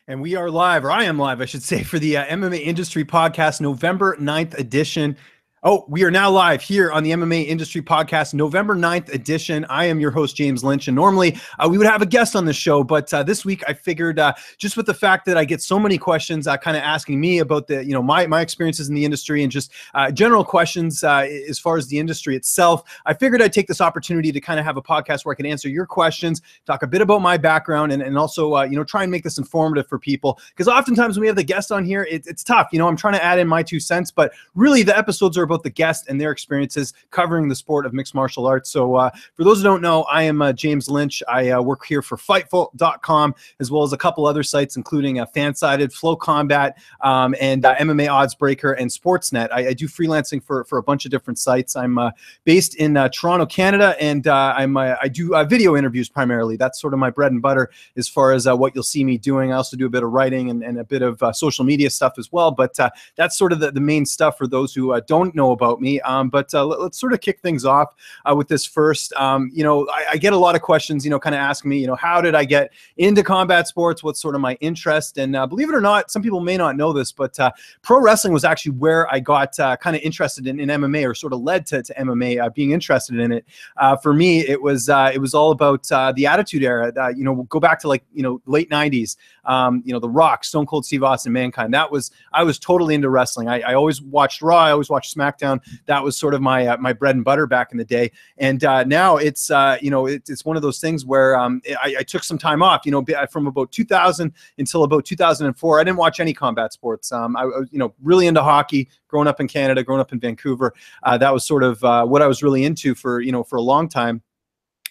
And we are live, or I am live, I should say, for the MMA Industry Podcast, November 9th edition. Oh, we are now live here on the MMA Industry Podcast, November 9th edition. I am your host, James Lynch, and normally we would have a guest on the show, but this week I figured just with the fact that I get so many questions kind of asking me about the, my experiences in the industry and just general questions as far as the industry itself, I figured I'd take this opportunity to kind of have a podcast where I can answer your questions, talk a bit about my background, and also, try and make this informative for people. Because oftentimes when we have the guest on here, it's tough. I'm trying to add in my 2 cents, but really the episodes are about the guest and their experiences covering the sport of mixed martial arts. So for those who don't know, I am James Lynch. I work here for Fightful.com, as well as a couple other sites, including Fansided, Flow Combat, and MMA Odds Breaker and Sportsnet. I do freelancing for a bunch of different sites. I'm based in Toronto, Canada, and I do video interviews primarily. That's sort of my bread and butter as far as what you'll see me doing. I also do a bit of writing and a bit of social media stuff as well, but that's sort of the main stuff for those who don't know about me. But let's sort of kick things off with this first. I get a lot of questions, kind of asking me, how did I get into combat sports? What's sort of my interest? And believe it or not, some people may not know this, but pro wrestling was actually where I got kind of interested in MMA, or sort of led to MMA being interested in it. For me, it was all about the Attitude Era. Go back to late 90s. The Rock, Stone Cold Steve Austin, Mankind. I was totally into wrestling. I always watched Raw. I always watched SmackDown. That was sort of my bread and butter back in the day. And now it's it's one of those things where I took some time off. From about 2000 until about 2004, I didn't watch any combat sports. I was really into hockey. Growing up in Canada, growing up in Vancouver, that was sort of what I was really into for a long time.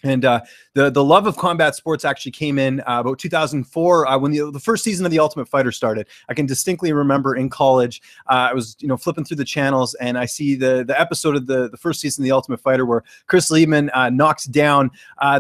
And the love of combat sports actually came in about 2004 when the first season of The Ultimate Fighter started. I can distinctly remember in college, I was flipping through the channels, and I see the episode of the first season of The Ultimate Fighter where Chris Liebman knocks down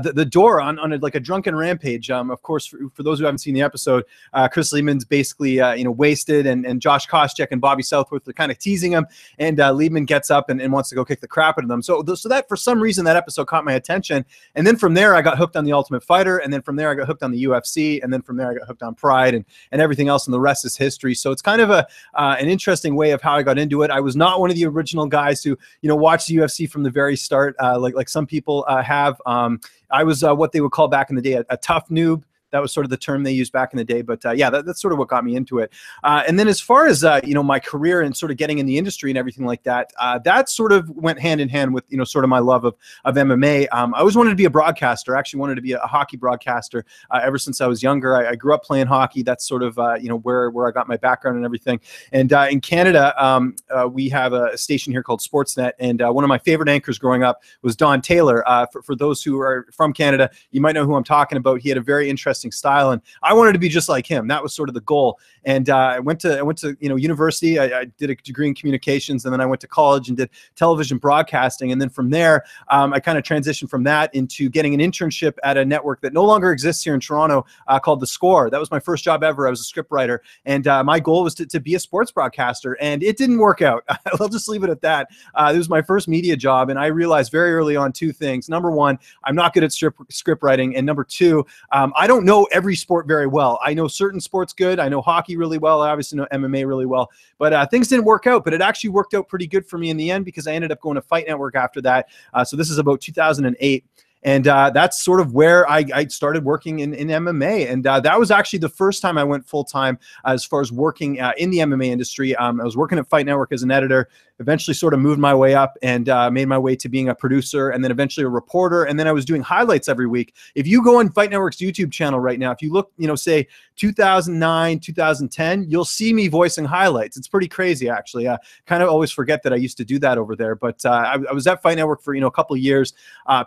the door on a drunken rampage. Of course, for those who haven't seen the episode, Chris Liebman's basically wasted, and Josh Koscheck and Bobby Southworth are kind of teasing him, and Liebman gets up and wants to go kick the crap out of them. So that, for some reason, that episode caught my attention. And then from there, I got hooked on The Ultimate Fighter, and then from there, I got hooked on the UFC, and then from there, I got hooked on Pride and everything else, and the rest is history. So it's kind of an interesting way of how I got into it. I was not one of the original guys who watched the UFC from the very start, like some people have. I was what they would call back in the day a tough noob. That was sort of the term they used back in the day. But yeah, that's sort of what got me into it. And then as far as, my career and sort of getting in the industry and everything like that, that sort of went hand in hand with, sort of my love of MMA. I always wanted to be a broadcaster. I actually wanted to be a hockey broadcaster ever since I was younger. I grew up playing hockey. That's sort of, where I got my background and everything. And in Canada, we have a station here called Sportsnet. And one of my favorite anchors growing up was Don Taylor. For those who are from Canada, you might know who I'm talking about. He had a very interesting style, and I wanted to be just like him. That was sort of the goal. And I went to university. I did a degree in communications, and then I went to college and did television broadcasting. And then from there, I kind of transitioned from that into getting an internship at a network that no longer exists here in Toronto called The Score. That was my first job ever. I was a scriptwriter, and my goal was to be a sports broadcaster, and it didn't work out. I'll just leave it at that. It was my first media job, and I realized very early on 2 things. Number one, I'm not good at script writing, and number 2, I don't know every sport very well. I know certain sports good. I know hockey really well. I obviously know MMA really well, but things didn't work out, but it actually worked out pretty good for me in the end, because I ended up going to Fight Network after that. So this is about 2008. And that's sort of where I started working in MMA. And that was actually the first time I went full-time as far as working in the MMA industry. I was working at Fight Network as an editor, eventually sort of moved my way up and made my way to being a producer, and then eventually a reporter. And then I was doing highlights every week. If you go on Fight Network's YouTube channel right now, if you look, say 2009, 2010, you'll see me voicing highlights. It's pretty crazy, actually. I kind of always forget that I used to do that over there. But I was at Fight Network for, a couple of years.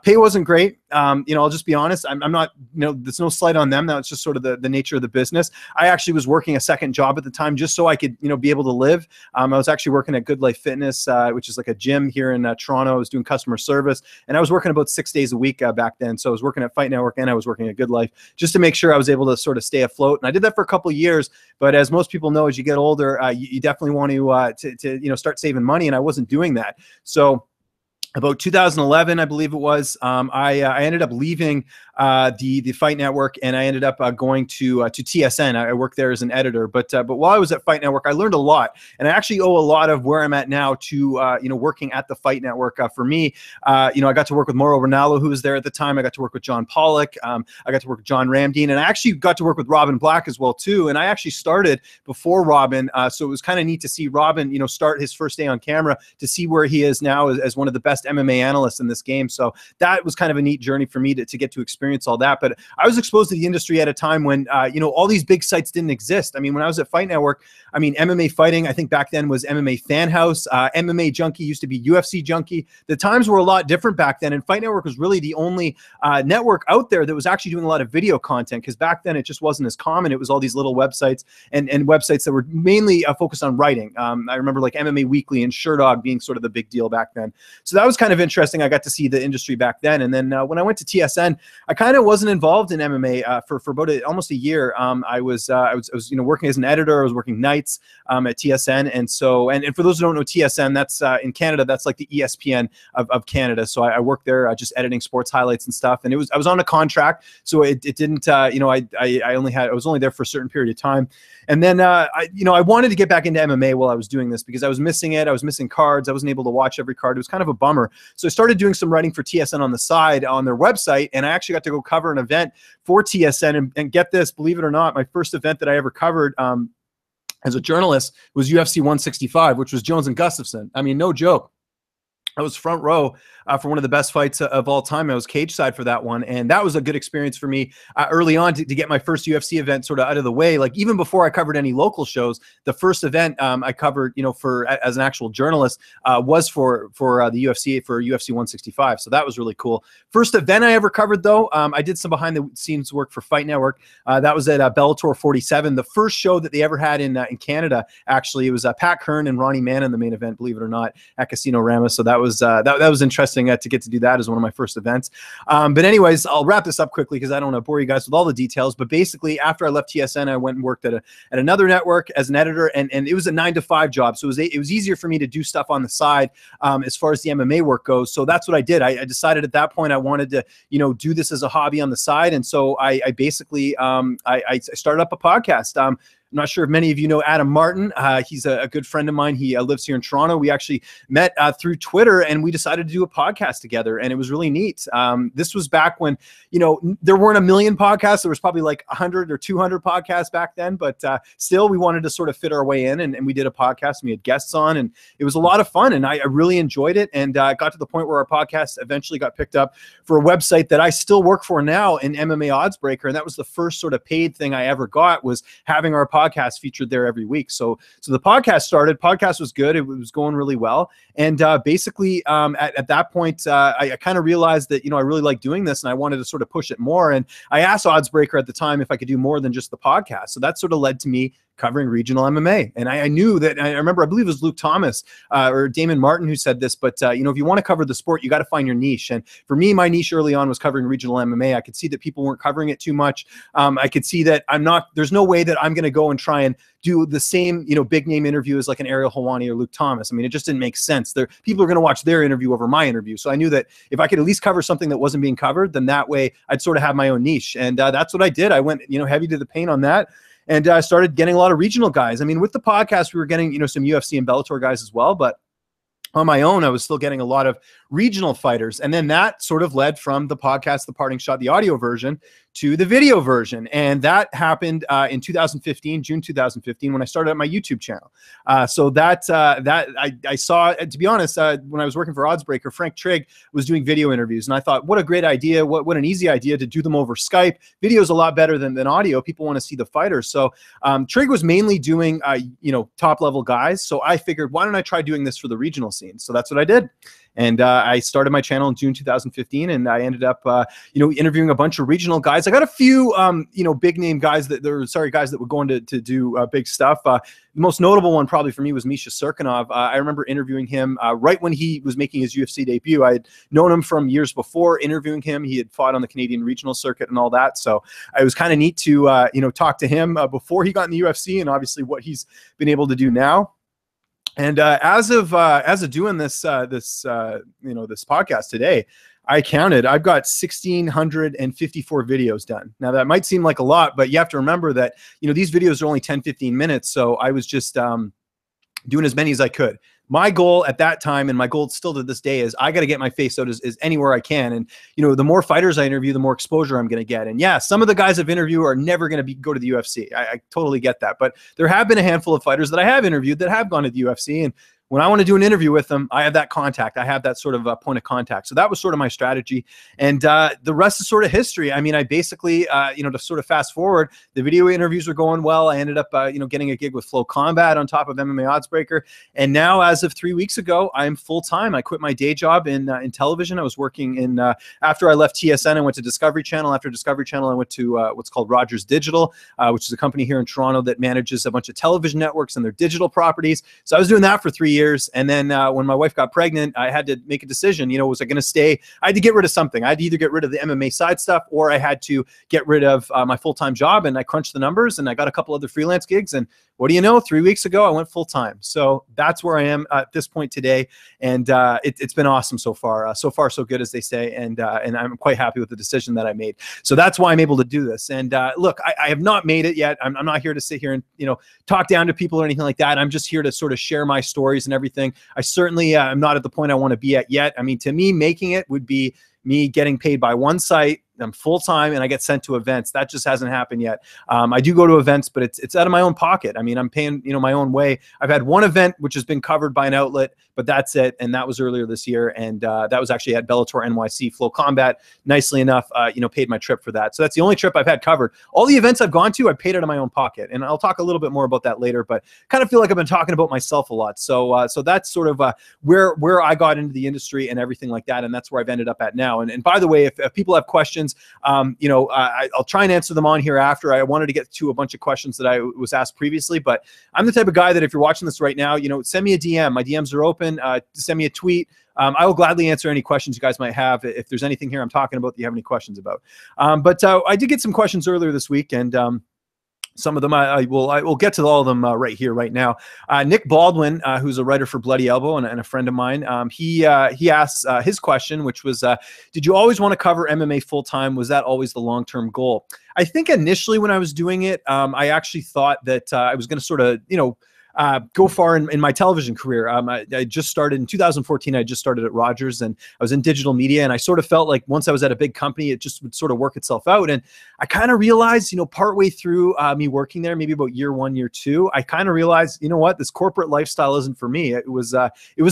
Pay wasn't great. I'll just be honest. I'm not, there's no slight on them. That's just sort of the nature of the business. I actually was working a second job at the time just so I could, be able to live. I was actually working at Good Life Fitness, which is like a gym here in Toronto. I was doing customer service, and I was working about 6 days a week back then. So I was working at Fight Network and I was working at Good Life just to make sure I was able to sort of stay afloat. And I did that for a couple of years. But as most people know, as you get older, you definitely want to start saving money. And I wasn't doing that. So about 2011, I believe it was, I ended up leaving the Fight Network, and I ended up going to TSN. I worked there as an editor, but while I was at Fight Network, I learned a lot, and I actually owe a lot of where I'm at now to working at the Fight Network. For me, I got to work with Mauro Ranallo, who was there at the time. I got to work with John Pollock. I got to work with John Ramdeen, and I actually got to work with Robin Black as well too. And I actually started before Robin, so it was kind of neat to see Robin, start his first day on camera, to see where he is now as one of the best MMA analysts in this game. So that was kind of a neat journey for me to get to experience all that. But I was exposed to the industry at a time when all these big sites didn't exist. I mean, when I was at Fight Network, I mean, MMA Fighting, I think back then was MMA Fan House. MMA Junkie used to be UFC Junkie. The times were a lot different back then, and Fight Network was really the only network out there that was actually doing a lot of video content, because back then it just wasn't as common. It was all these little websites and websites that were mainly focused on writing. I remember like MMA Weekly and Sherdog being sort of the big deal back then. So that was kind of interesting. I got to see the industry back then. And then when I went to TSN, I kind of wasn't involved in MMA for about almost a year. I was working as an editor. I was working nights at TSN. And so, and for those who don't know TSN, that's in Canada, that's like the ESPN of Canada. So I worked there just editing sports highlights and stuff. And I was on a contract, so it didn't, I was only there for a certain period of time. And then, I wanted to get back into MMA while I was doing this, because I was missing it. I was missing cards. I wasn't able to watch every card. It was kind of a bummer. So I started doing some writing for TSN on the side on their website, and I actually got to go cover an event for TSN. And get this, believe it or not, my first event that I ever covered as a journalist was UFC 165, which was Jones and Gustafsson. I mean, no joke. I was front row for one of the best fights of all time. I was cage side for that one, and that was a good experience for me early on to get my first UFC event sort of out of the way. Like even before I covered any local shows, the first event I covered, as an actual journalist, was for the UFC, for UFC 165. So that was really cool. First event I ever covered, though, I did some behind the scenes work for Fight Network. That was at Bellator 47, the first show that they ever had in Canada. Actually, it was Pat Kern and Ronnie Mann in the main event, believe it or not, at Casino Rama. So that was that was interesting to get to do that as one of my first events. But anyways, I'll wrap this up quickly because I don't want to bore you guys with all the details. But basically, after I left TSN, I went and worked at another network as an editor, and it was a 9-to-5 job. So it was easier for me to do stuff on the side as far as the MMA work goes. So that's what I did. I decided at that point I wanted to do this as a hobby on the side, and so I basically I started up a podcast. I'm not sure if many of you know Adam Martin. He's a good friend of mine. He lives here in Toronto. We actually met through Twitter, and we decided to do a podcast together, and it was really neat. This was back when, there weren't a million podcasts. There was probably like 100 or 200 podcasts back then, but still we wanted to sort of fit our way in, and we did a podcast, and we had guests on, and it was a lot of fun, and I really enjoyed it, and got to the point where our podcast eventually got picked up for a website that I still work for now, in MMA Oddsbreaker, and that was the first sort of paid thing I ever got, was having our podcast featured there every week. So the podcast started. Podcast was good. It was going really well. And basically, at that point, I kind of realized that, I really like doing this, and I wanted to sort of push it more. And I asked Oddsbreaker at the time if I could do more than just the podcast. So that sort of led to me covering regional MMA. And I knew that, I remember, I believe it was Luke Thomas or Damon Martin who said this, but if you want to cover the sport, you got to find your niche. And for me, my niche early on was covering regional MMA. I could see that people weren't covering it too much. I could see that there's no way that I'm going to go and try and do the same, big name interview as like an Ariel Helwani or Luke Thomas. I mean, it just didn't make sense. People are going to watch their interview over my interview. So I knew that if I could at least cover something that wasn't being covered, then that way I'd sort of have my own niche. And that's what I did. I went, heavy to the paint on that. And I started getting a lot of regional guys. I mean, with the podcast, we were getting, some UFC and Bellator guys as well, but on my own, I was still getting a lot of regional fighters. And then that sort of led from the podcast, The Parting Shot, the audio version, to the video version. And that happened in 2015, June 2015, when I started up my YouTube channel. So I saw, to be honest, when I was working for Oddsbreaker, Frank Trigg was doing video interviews. And I thought, what a great idea. What an easy idea to do them over Skype. Video is a lot better than audio. People want to see the fighters. So Trigg was mainly doing, top level guys. So I figured, why don't I try doing this for the regional scene? So that's what I did. And I started my channel in June 2015, and I ended up, interviewing a bunch of regional guys. I got a few, big name guys that were going to do big stuff. The most notable one probably for me was Misha Serkinov. I remember interviewing him right when he was making his UFC debut. I had known him from years before interviewing him. He had fought on the Canadian regional circuit and all that. So it was kind of neat to, talk to him before he got in the UFC, and obviously what he's been able to do now. And as of doing this podcast today, I counted. I've got 1,654 videos done. Now that might seem like a lot, but you have to remember that, these videos are only 10, 15 minutes. So I was just doing as many as I could. My goal at that time, and my goal still to this day, is I got to get my face out as anywhere I can. And, the more fighters I interview, the more exposure I'm going to get. And yeah, some of the guys I've interviewed are never going to go to the UFC. I totally get that. But there have been a handful of fighters that I have interviewed that have gone to the UFC. And when I want to do an interview with them, I have that contact. I have that sort of point of contact. So that was sort of my strategy. And the rest is sort of history. I mean, I basically, to sort of fast forward, the video interviews were going well. I ended up, getting a gig with Flow Combat on top of MMA Oddsbreaker. And now, as of 3 weeks ago, I'm full-time. I quit my day job in television. I was working in, after I left TSN, I went to Discovery Channel. After Discovery Channel, I went to what's called Rogers Digital, which is a company here in Toronto that manages a bunch of television networks and their digital properties. So I was doing that for 3 years. And then when my wife got pregnant, I had to make a decision. Was I going to stay? I had to get rid of something. I had to either get rid of the MMA side stuff, or I had to get rid of my full-time job. And I crunched the numbers, and I got a couple other freelance gigs. And what do you know? 3 weeks ago, I went full-time. So that's where I am at this point today. And it's been awesome so far. So far, so good, as they say. And I'm quite happy with the decision that I made. So that's why I'm able to do this. And look, I have not made it yet. I'm not here to sit here and talk down to people or anything like that. I'm just here to sort of share my stories and everything. I certainly am not at the point I want to be at yet. I mean, to me, making it would be me getting paid by one site. I'm full-time and I get sent to events. That just hasn't happened yet. I do go to events, but it's out of my own pocket. I mean, I'm paying, my own way. I've had one event which has been covered by an outlet, but that's it. And that was earlier this year. And that was actually at Bellator NYC. Flow Combat, nicely enough, paid my trip for that. So that's the only trip I've had covered. All the events I've gone to, I paid out of my own pocket. And I'll talk a little bit more about that later, but kind of feel like I've been talking about myself a lot. So that's sort of where I got into the industry and everything like that. And that's where I've ended up at now. And by the way, if people have questions, I'll try and answer them on here after. I wanted to get to a bunch of questions that I was asked previously, but I'm the type of guy that if you're watching this right now, send me a DM. My DMs are open. Send me a tweet. I will gladly answer any questions you guys might have. If there's anything here I'm talking about that you have any questions about. But I did get some questions earlier this week, and some of them I will get to all of them right here, right now. Nick Baldwin, who's a writer for Bloody Elbow and a friend of mine, he asks his question, which was, did you always want to cover MMA full-time? Was that always the long-term goal? I think initially when I was doing it, I actually thought that I was going to sort of, go far in my television career. I just started in 2014. I just started at Rogers, and I was in digital media. And I sort of felt like once I was at a big company, it just would sort of work itself out. And I kind of realized, partway through me working there, maybe about year 1, year 2, I kind of realized, what, this corporate lifestyle isn't for me. It was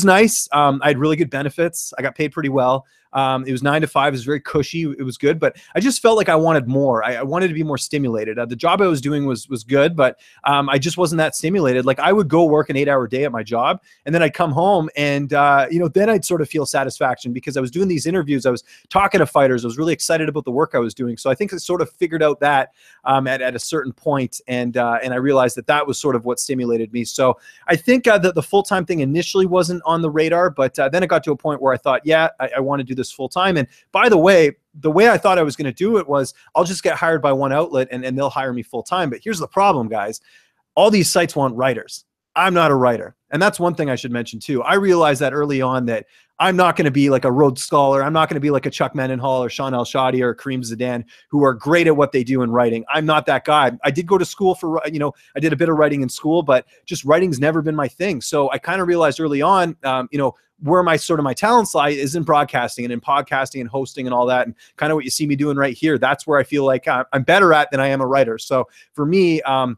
nice. I had really good benefits. I got paid pretty well. It was 9 to 5. It was very cushy. It was good, but I just felt like I wanted more. I wanted to be more stimulated. The job I was doing was good, but I just wasn't that stimulated. Like I would go work an 8-hour day at my job, and then I'd come home, and then I'd sort of feel satisfaction because I was doing these interviews. I was talking to fighters. I was really excited about the work I was doing. So I think I sort of figured out that at a certain point, and I realized that was sort of what stimulated me. So I think that the full-time thing initially wasn't on the radar, but then it got to a point where I thought, yeah, I want to do this full time. And by the way I thought I was going to do it was I'll just get hired by one outlet and they'll hire me full time. But here's the problem, guys. All these sites want writers. I'm not a writer. And that's one thing I should mention too. I realized that early on that I'm not going to be like a Rhodes Scholar. I'm not going to be like a Chuck Mendenhall or Sean El-Shadi or Kareem Zidane, who are great at what they do in writing. I'm not that guy. I did go to school for, I did a bit of writing in school, but just writing's never been my thing. So I kind of realized early on, where my talents lie is in broadcasting and in podcasting and hosting and all that. And kind of what you see me doing right here. That's where I feel like I'm better at than I am a writer. So for me, I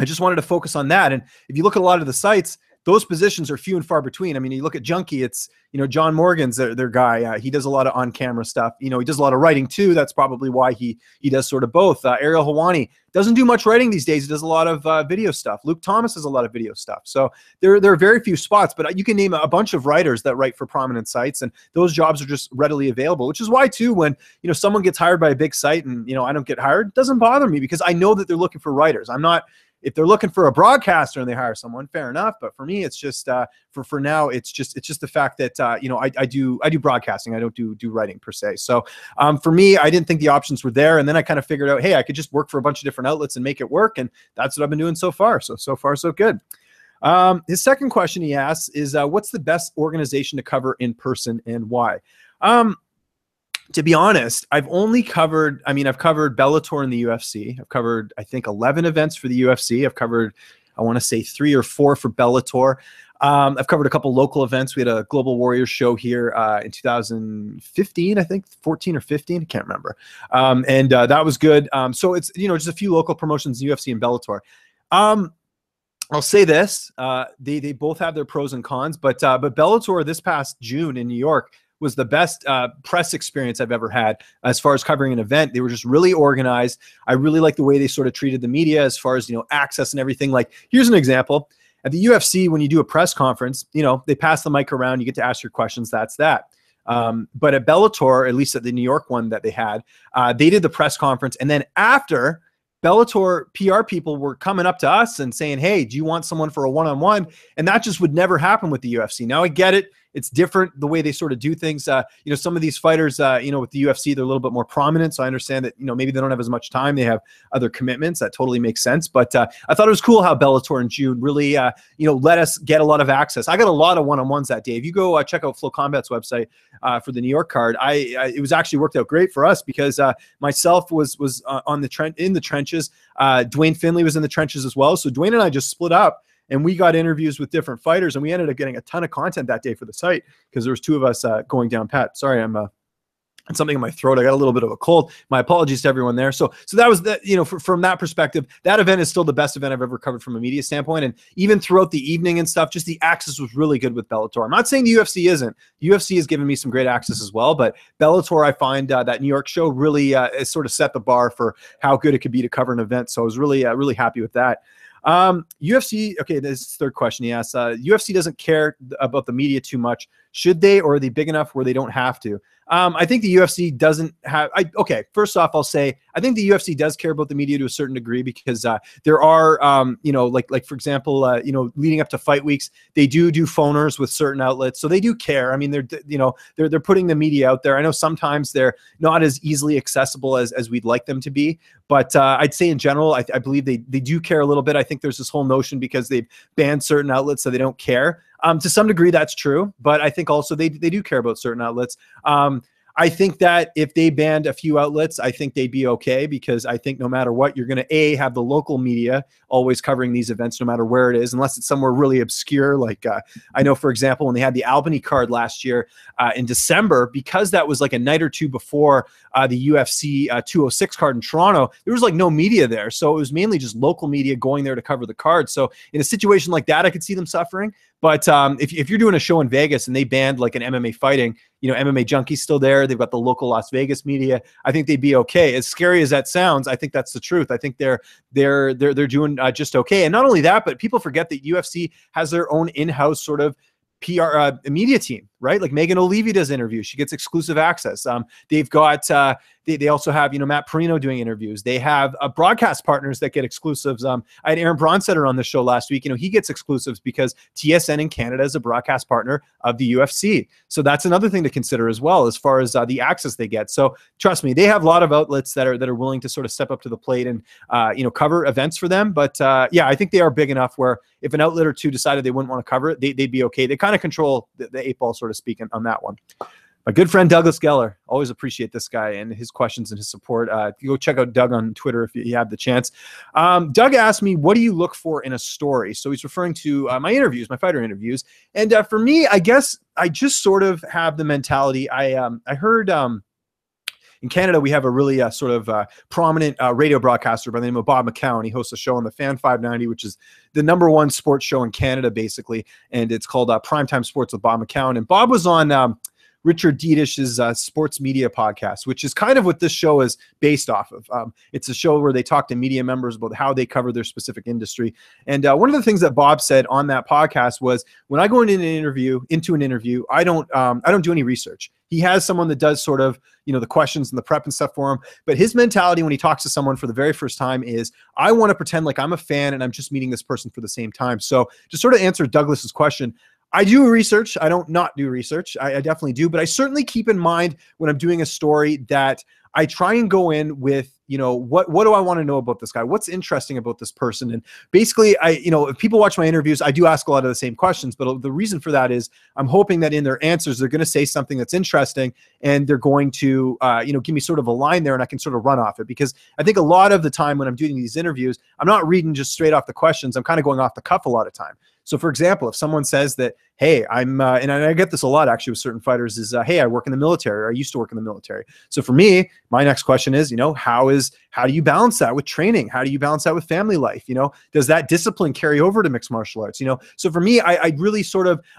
just wanted to focus on that. And if you look at a lot of the sites, those positions are few and far between. I mean, you look at Junkie, it's, John Morgan's their guy. He does a lot of on-camera stuff. He does a lot of writing too. That's probably why he does sort of both. Ariel Helwani doesn't do much writing these days. He does a lot of video stuff. Luke Thomas does a lot of video stuff. So there are very few spots, but you can name a bunch of writers that write for prominent sites, and those jobs are just readily available, which is why too, when, someone gets hired by a big site and, I don't get hired, it doesn't bother me because I know that they're looking for writers. I'm not, if they're looking for a broadcaster and they hire someone, fair enough. But for me, it's just for now, it's just the fact that I do broadcasting. I don't do writing per se. So for me, I didn't think the options were there, and then I kind of figured out, hey, I could just work for a bunch of different outlets and make it work, and that's what I've been doing so far. So far, so good. His second question he asks is, what's the best organization to cover in person and why? to be honest, I've only covered, I've covered Bellator and the UFC. I've covered, I think, 11 events for the UFC. I've covered, I want to say 3 or 4 for Bellator. I've covered a couple local events. We had a Global Warriors show here in 2015, I think, 14 or 15. I can't remember. And that was good. So it's, just a few local promotions, UFC and Bellator. I'll say this, they both have their pros and cons, but Bellator this past June in New York was the best press experience I've ever had as far as covering an event. They were just really organized. I really like the way they sort of treated the media as far as, access and everything. Like, here's an example. At the UFC, when you do a press conference, they pass the mic around, you get to ask your questions, that's that. But at Bellator, at least at the New York one that they had, they did the press conference. And then after, Bellator PR people were coming up to us and saying, hey, do you want someone for a one-on-one? And that just would never happen with the UFC. Now, I get it. It's different the way they sort of do things. Some of these fighters, with the UFC, they're a little bit more prominent. So I understand that, maybe they don't have as much time. They have other commitments. That totally makes sense. But I thought it was cool how Bellator in June really, let us get a lot of access. I got a lot of one-on-ones that day. If you go check out Flow Combat's website for the New York card, it was actually worked out great for us because myself was in the trenches. Dwayne Finley was in the trenches as well. So Dwayne and I just split up. And we got interviews with different fighters, and we ended up getting a ton of content that day for the site because there was 2 of us going down pat. Sorry, I'm something in my throat. I got a little bit of a cold. My apologies to everyone there. So that was from that perspective, that event is still the best event I've ever covered from a media standpoint. And even throughout the evening and stuff, just the access was really good with Bellator. I'm not saying the UFC isn't. The UFC has given me some great access as well, but Bellator, I find that New York show really has sort of set the bar for how good it could be to cover an event. So I was really, really happy with that. UFC, okay, this is the third question he asked. UFC doesn't care about the media too much. Should they, or are they big enough where they don't have to? I think the UFC doesn't have, okay, first off, I'll say, I think the UFC does care about the media to a certain degree because there are, like for example, leading up to fight weeks, they do phoners with certain outlets. So they do care. I mean, they're putting the media out there. I know sometimes they're not as easily accessible as we'd like them to be, but I'd say in general, I believe they do care a little bit. I think there's this whole notion because they've banned certain outlets so they don't care. To some degree, that's true, but I think also they do care about certain outlets. I think that if they banned a few outlets, I think they'd be okay because I think no matter what, you're going to have the local media always covering these events no matter where it is, unless it's somewhere really obscure. Like I know, for example, when they had the Albany card last year in December, because that was like a night or two before the UFC 206 card in Toronto, there was like no media there. So it was mainly just local media going there to cover the card. So in a situation like that, I could see them suffering. But if you're doing a show in Vegas and they banned like an MMA fighting, MMA Junkie's still there. They've got the local Las Vegas media. I think they'd be okay. As scary as that sounds, I think that's the truth. I think they're doing just okay. And not only that, but people forget that UFC has their own in-house sort of PR media team, right? Like Megan O'Leary does interviews. She gets exclusive access. They've got, they also have, Matt Perino doing interviews. They have broadcast partners that get exclusives. I had Aaron Bronstetter on the show last week. He gets exclusives because TSN in Canada is a broadcast partner of the UFC. So that's another thing to consider as well, as far as the access they get. So trust me, they have a lot of outlets that are willing to sort of step up to the plate and, cover events for them. But yeah, I think they are big enough where if an outlet or two decided they wouldn't want to cover it, they'd be okay. They kind of control the 8-ball, so to speak, on that one. My good friend Douglas Geller, always appreciate this guy and his questions and his support. Go check out Doug on Twitter if you have the chance. Doug asked me, what do you look for in a story? So he's referring to my interviews, my fighter interviews. And for me, I guess I just sort of have the mentality. I heard in Canada, we have a really sort of prominent radio broadcaster by the name of Bob McCown. He hosts a show on the Fan 590, which is the #1 sports show in Canada, basically. And it's called Primetime Sports with Bob McCown. And Bob was on Richard Dietish's sports media podcast, which is kind of what this show is based off of. It's a show where they talk to media members about how they cover their specific industry. And one of the things that Bob said on that podcast was, when I go into an interview, I don't do any research. He has someone that does sort of, the questions and the prep and stuff for him. But his mentality when he talks to someone for the very first time is, I want to pretend like I'm a fan and I'm just meeting this person for the same time. So to sort of answer Douglas's question, I do research. I don't not do research. I definitely do. But I certainly keep in mind when I'm doing a story that I try and go in with, what do I want to know about this guy? What's interesting about this person? And basically, if people watch my interviews, I do ask a lot of the same questions, but the reason for that is I'm hoping that in their answers, they're going to say something that's interesting, and they're going to, give me sort of a line there, and I can sort of run off it. Because I think a lot of the time when I'm doing these interviews, I'm not reading just straight off the questions. I'm kind of going off the cuff a lot of time. So for example, if someone says that, hey, and I get this a lot actually with certain fighters is, hey, I work in the military, or I used to work in the military. So for me, my next question is, how do you balance that with training? How do you balance that with family life? Does that discipline carry over to mixed martial arts? So for me, I really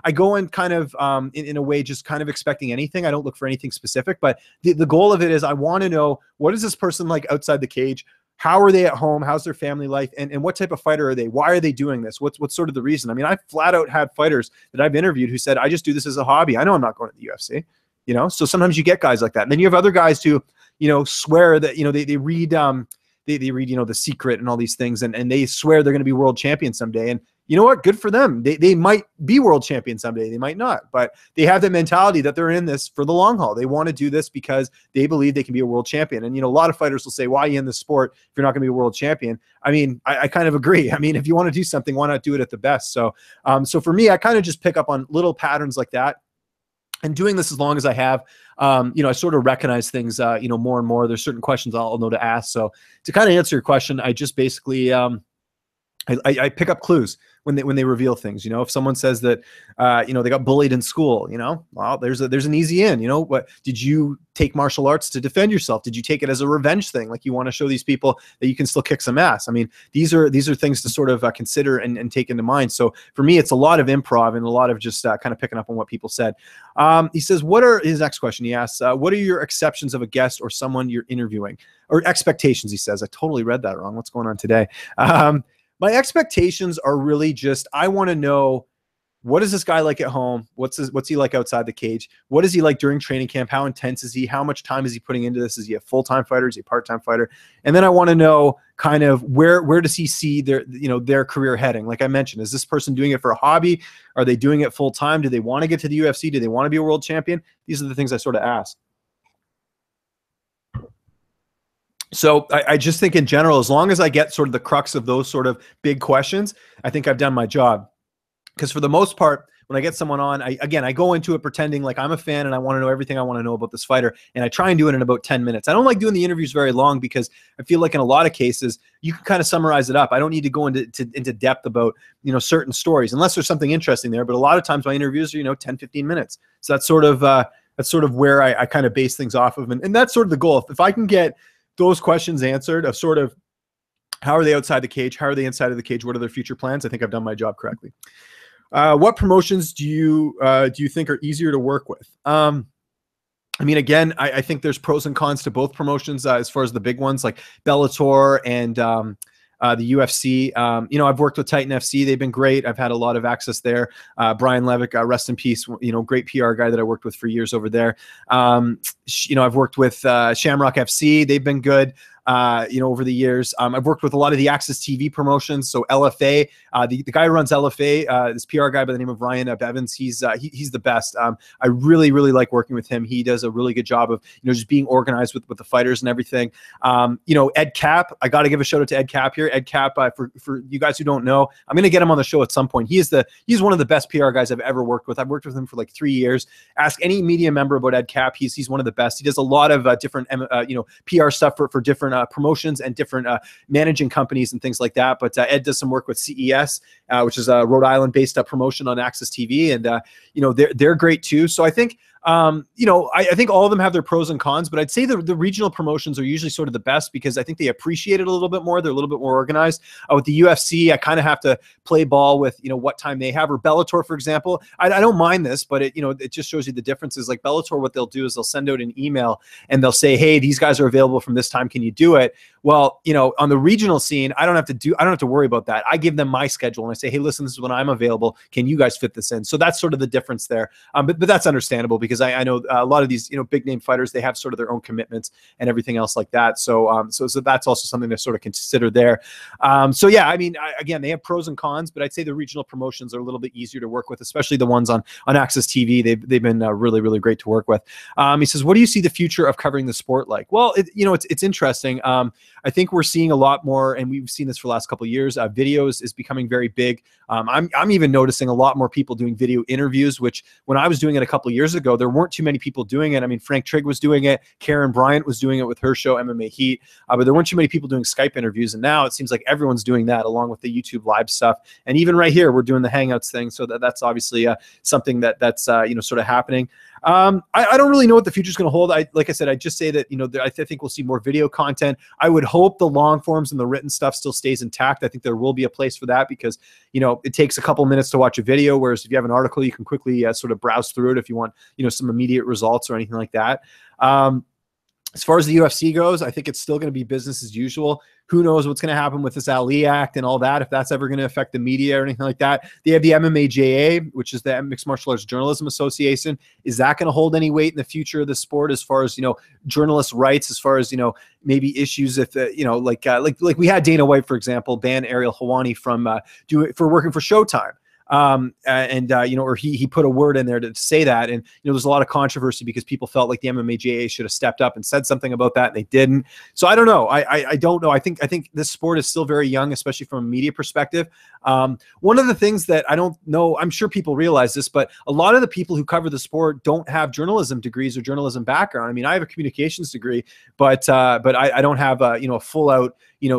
I go in kind of in a way, just kind of expecting anything. I don't look for anything specific, but the goal of it is I want to know, what is this person like outside the cage? How are they at home? How's their family life? And what type of fighter are they? Why are they doing this? What's sort of the reason? I mean, I flat out had fighters that I've interviewed who said, I just do this as a hobby. I know I'm not going to the UFC, So sometimes you get guys like that. And then you have other guys who, swear that, they read, they read, The Secret and all these things, and they swear they're going to be world champion someday. And you know what? Good for them. They might be world champion someday. They might not, but they have the mentality that they're in this for the long haul. They want to do this because they believe they can be a world champion. And, a lot of fighters will say, why are you in this sport if you're not going to be a world champion? I mean, I kind of agree. I mean, if you want to do something, why not do it at the best? So, so for me, I kind of just pick up on little patterns like that. And doing this as long as I have, I sort of recognize things, more and more. There's certain questions I'll know to ask. So to kind of answer your question, I just basically, I pick up clues when they reveal things. If someone says that, they got bullied in school, well, there's an easy in. What did you take martial arts to defend yourself? Did you take it as a revenge thing? Like, you want to show these people that you can still kick some ass. I mean, these are things to sort of consider and take into mind. So for me, it's a lot of improv and a lot of just kind of picking up on what people said. He says, his next question? He asks, what are your exceptions of a guest or someone you're interviewing, or expectations? He says, I totally read that wrong. What's going on today? My expectations are really just, I want to know, what is this guy like at home? What's he like outside the cage? What is he like during training camp? How intense is he? How much time is he putting into this? Is he a full-time fighter? Is he a part-time fighter? And then I want to know kind of where does he see their career heading? Like I mentioned, is this person doing it for a hobby? Are they doing it full-time? Do they want to get to the UFC? Do they want to be a world champion? These are the things I sort of ask. So I just think in general, as long as I get sort of the crux of those sort of big questions, I think I've done my job. Because for the most part, when I get someone on, I go into it pretending like I'm a fan and I want to know everything I want to know about this fighter. And I try and do it in about 10 minutes. I don't like doing the interviews very long because I feel like in a lot of cases, you can kind of summarize it up. I don't need to go into depth about, certain stories unless there's something interesting there. But a lot of times my interviews are, 10, 15 minutes. So that's sort of where I kind of base things off of. And that's sort of the goal. If I can get those questions answered of sort of how are they outside the cage? How are they inside of the cage? What are their future plans? I think I've done my job correctly. What promotions do you think are easier to work with? I mean, again, I think there's pros and cons to both promotions as far as the big ones like Bellator and the UFC. I've worked with Titan FC. They've been great. I've had a lot of access there. Brian Levick, rest in peace, great PR guy that I worked with for years over there. I've worked with Shamrock FC. They've been good. Over the years. I've worked with a lot of the Access TV promotions. So LFA, the guy who runs LFA, this PR guy by the name of Ryan Bevins, he's the best. I really, really like working with him. He does a really good job of, just being organized with the fighters and everything. Ed Cap, I got to give a shout out to Ed Cap here. Ed Cap, for you guys who don't know, I'm going to get him on the show at some point. He's one of the best PR guys I've ever worked with. I've worked with him for like 3 years. Ask any media member about Ed Cap. He's one of the best. He does a lot of different, PR stuff for different promotions and different managing companies and things like that. But Ed does some work with CES, which is a Rhode Island-based promotion on Access TV, and they're great too. So I think I think all of them have their pros and cons, but I'd say the regional promotions are usually sort of the best because I think they appreciate it a little bit more. They're a little bit more organized. With the UFC, I kind of have to play ball with, what time they have. Or Bellator, for example, I don't mind this, but it just shows you the differences. Like Bellator, what they'll do is they'll send out an email and they'll say, hey, these guys are available from this time. Can you do it? Well, you know, on the regional scene, I don't have to worry about that. I give them my schedule and I say, hey, listen, this is when I'm available. Can you guys fit this in? So that's sort of the difference there. But that's understandable because I know a lot of these, you know, big name fighters, they have sort of their own commitments and everything else like that. So so that's also something to sort of consider there. So yeah, I mean, again, they have pros and cons, but I'd say the regional promotions are a little bit easier to work with, especially the ones on Access TV. They've been really, really great to work with. He says, what do you see the future of covering the sport like? Well, it's interesting. I think we're seeing a lot more, and we've seen this for the last couple of years. Videos is becoming very big. I'm even noticing a lot more people doing video interviews, which when I was doing it a couple of years ago, there weren't too many people doing it. I mean, Frank Trigg was doing it. Karen Bryant was doing it with her show, MMA Heat. But there weren't too many people doing Skype interviews. And now it seems like everyone's doing that along with the YouTube live stuff. And even right here, we're doing the Hangouts thing. So that's obviously something that's sort of happening. I don't really know what the future is going to hold. Like I said, I just say that, I think we'll see more video content. I would hope the long forms and the written stuff still stays intact. I think there will be a place for that because, it takes a couple minutes to watch a video, whereas if you have an article, you can quickly sort of browse through it if you want, some immediate results or anything like that. As far as the UFC goes, I think it's still going to be business as usual. Who knows what's going to happen with this Ali Act and all that, if that's ever going to affect the media or anything like that. They have the MMAJA, which is the Mixed Martial Arts Journalism Association. Is that going to hold any weight in the future of the sport as far as, journalist rights, as far as, maybe issues if, like we had Dana White, for example, ban Ariel Helwani from working for Showtime. Or he put a word in there to say that. And, there's a lot of controversy because people felt like the MMAJA should have stepped up and said something about that. And they didn't. So I don't know. I don't know. I think this sport is still very young, especially from a media perspective. One of the things that I don't know, I'm sure people realize this, but a lot of the people who cover the sport don't have journalism degrees or journalism background. I mean, I have a communications degree, but I don't have a full out,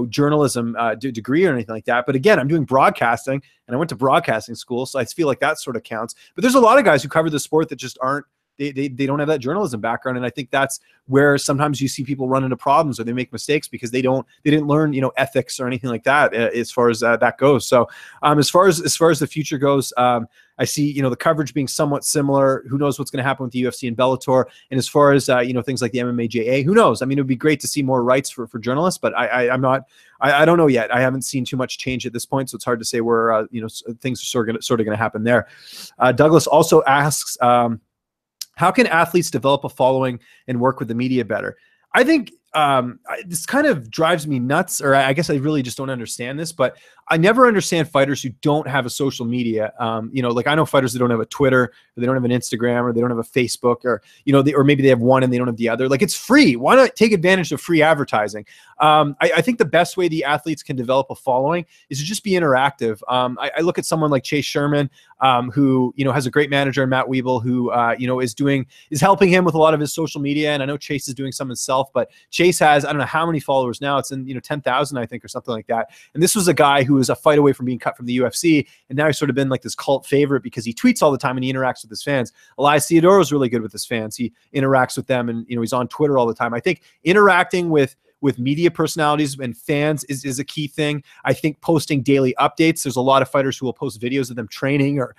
journalism degree or anything like that. But again, I'm doing broadcasting and I went to broadcasting school. So I feel like that sort of counts, but there's a lot of guys who cover the sport that just aren't, they don't have that journalism background. And I think that's where sometimes you see people run into problems or they make mistakes because they didn't learn, ethics or anything like that as far as that goes. So as far as the future goes, I see, the coverage being somewhat similar. Who knows what's going to happen with the UFC and Bellator? And as far as, things like the MMAJA, who knows? I mean, it would be great to see more rights for journalists, but I don't know yet. I haven't seen too much change at this point, so it's hard to say where, things are sort of going to happen there. Douglas also asks, how can athletes develop a following and work with the media better? I think this kind of drives me nuts, or I guess I really just don't understand this, but I never understand fighters who don't have a social media. Like I know fighters that don't have a Twitter, or they don't have an Instagram, or they don't have a Facebook, or, or maybe they have one and they don't have the other. Like it's free. Why not take advantage of free advertising? I think the best way the athletes can develop a following is to just be interactive. I look at someone like Chase Sherman, who, has a great manager, Matt Wiebel, who, is helping him with a lot of his social media. And I know Chase is doing some himself, but Chase has, I don't know how many followers now. It's in, 10,000, I think, or something like that. And this was a guy who was a fight away from being cut from the UFC. And now he's sort of been like this cult favorite because he tweets all the time and he interacts with his fans. Elias Theodorou is really good with his fans. He interacts with them and, he's on Twitter all the time. I think interacting with media personalities and fans is a key thing. I think posting daily updates. There's a lot of fighters who will post videos of them training or,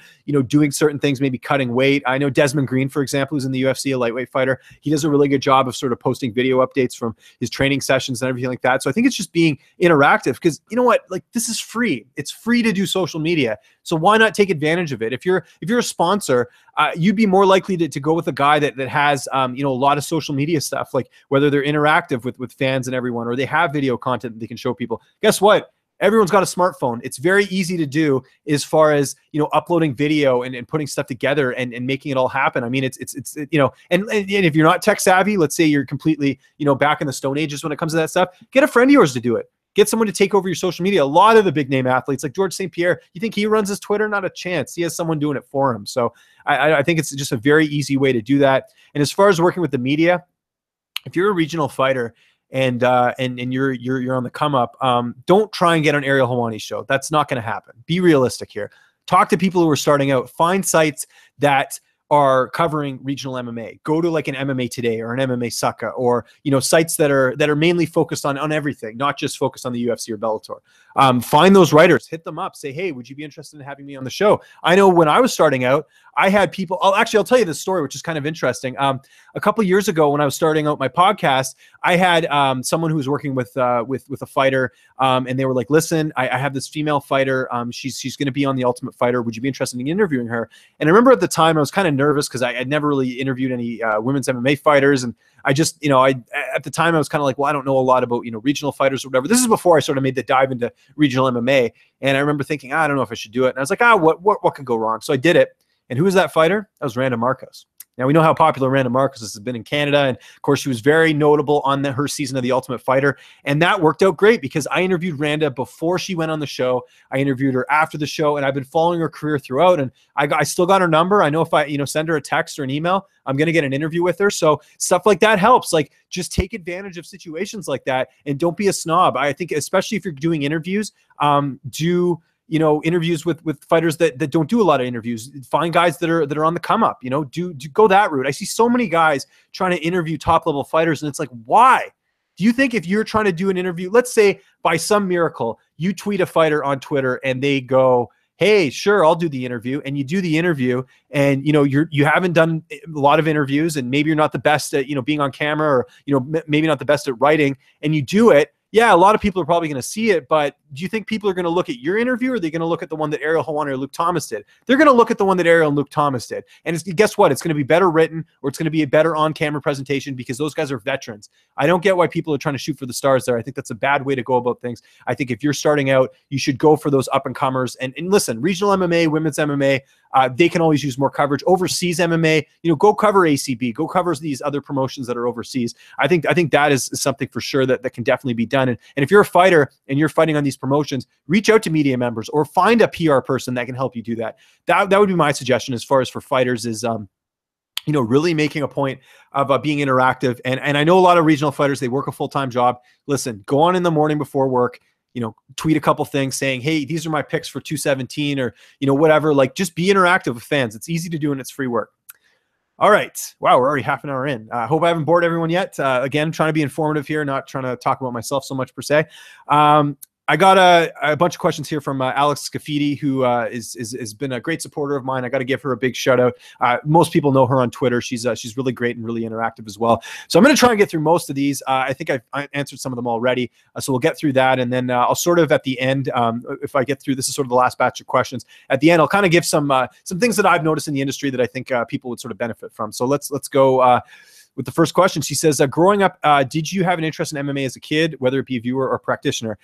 doing certain things, maybe cutting weight. I know Desmond Green, for example, who's in the UFC, a lightweight fighter. He does a really good job of sort of posting video updates from his training sessions and everything like that. So I think it's just being interactive because you know what, like this is free. It's free to do social media. So why not take advantage of it? If you're a sponsor, you'd be more likely to go with a guy that has, a lot of social media stuff, like whether they're interactive with fans and everyone, or they have video content that they can show people. Guess what? Everyone's got a smartphone. It's very easy to do as far as, uploading video and putting stuff together and making it all happen. I mean, it's and if you're not tech savvy, let's say you're completely, back in the Stone Ages when it comes to that stuff, get a friend of yours to do it. Get someone to take over your social media. A lot of the big name athletes like George St. Pierre, you think he runs his Twitter? Not a chance. He has someone doing it for him. So I think it's just a very easy way to do that. And as far as working with the media, if you're a regional fighter and you're on the come up, don't try and get on Ariel Helwani's show. That's not going to happen. Be realistic here. Talk to people who are starting out. Find sites that are covering regional MMA. Go to like an MMA Today or an MMA Sucka, or sites that are mainly focused on everything, not just focused on the UFC or Bellator. Find those writers, hit them up, say, hey, would you be interested in having me on the show? I know when I was starting out, I had people. I'll tell you this story, which is kind of interesting. A couple years ago, when I was starting out my podcast, I had someone who was working with a fighter, and they were like, "Listen, I have this female fighter. She's going to be on The Ultimate Fighter. Would you be interested in interviewing her?" And I remember at the time I was kind of nervous because I had never really interviewed any women's MMA fighters, and I just, at the time I was kind of like, well, I don't know a lot about regional fighters or whatever. This is before I sort of made the dive into regional MMA, and I remember thinking, I don't know if I should do it. And I was like, what can go wrong? So I did it. And who was that fighter? That was Randa Marcos. Now, we know how popular Randa Marcos has been in Canada, and of course, she was very notable on her season of The Ultimate Fighter, and that worked out great because I interviewed Randa before she went on the show. I interviewed her after the show, and I've been following her career throughout, and I still got her number. I know if I send her a text or an email, I'm going to get an interview with her. So stuff like that helps. Like, just take advantage of situations like that, and don't be a snob. I think, especially if you're doing interviews, do interviews with fighters that don't do a lot of interviews. Find guys that are on the come up, do go that route. I see so many guys trying to interview top level fighters, and it's like, why? Do you think if you're trying to do an interview, let's say by some miracle, you tweet a fighter on Twitter and they go, hey, sure, I'll do the interview, and you do the interview, and you haven't done a lot of interviews, and maybe you're not the best at being on camera, or maybe not the best at writing, and you do it. Yeah, a lot of people are probably going to see it, but do you think people are going to look at your interview, or are they going to look at the one that Ariel Helwani or Luke Thomas did? They're going to look at the one that Ariel and Luke Thomas did. And guess what? It's going to be better written, or it's going to be a better on-camera presentation, because those guys are veterans. I don't get why people are trying to shoot for the stars there. I think that's a bad way to go about things. I think if you're starting out, you should go for those up-and-comers. And listen, regional MMA, women's MMA, they can always use more coverage. Overseas MMA, go cover ACB, go cover these other promotions that are overseas. I think that is something for sure that can definitely be done. And if you're a fighter and you're fighting on these promotions, reach out to media members or find a PR person that can help you do that. That would be my suggestion as far as for fighters is, really making a point of being interactive. And I know a lot of regional fighters, they work a full-time job. Listen, go on in the morning before work, tweet a couple things saying, hey, these are my picks for 217, or, whatever. Like, just be interactive with fans. It's easy to do and it's free work. All right. Wow, we're already half an hour in. I hope I haven't bored everyone yet. Again, I'm trying to be informative here, not trying to talk about myself so much per se. I got a bunch of questions here from Alex Scafidi, who has been a great supporter of mine. I got to give her a big shout out. Most people know her on Twitter. She's really great and really interactive as well. So I'm going to try and get through most of these. I think I answered some of them already. So we'll get through that, and then I'll sort of at the end, if I get through, this is sort of the last batch of questions. At the end, I'll kind of give some things that I've noticed in the industry that I think people would sort of benefit from. So let's go. With the first question, she says, growing up, did you have an interest in MMA as a kid, whether it be a viewer or practitioner?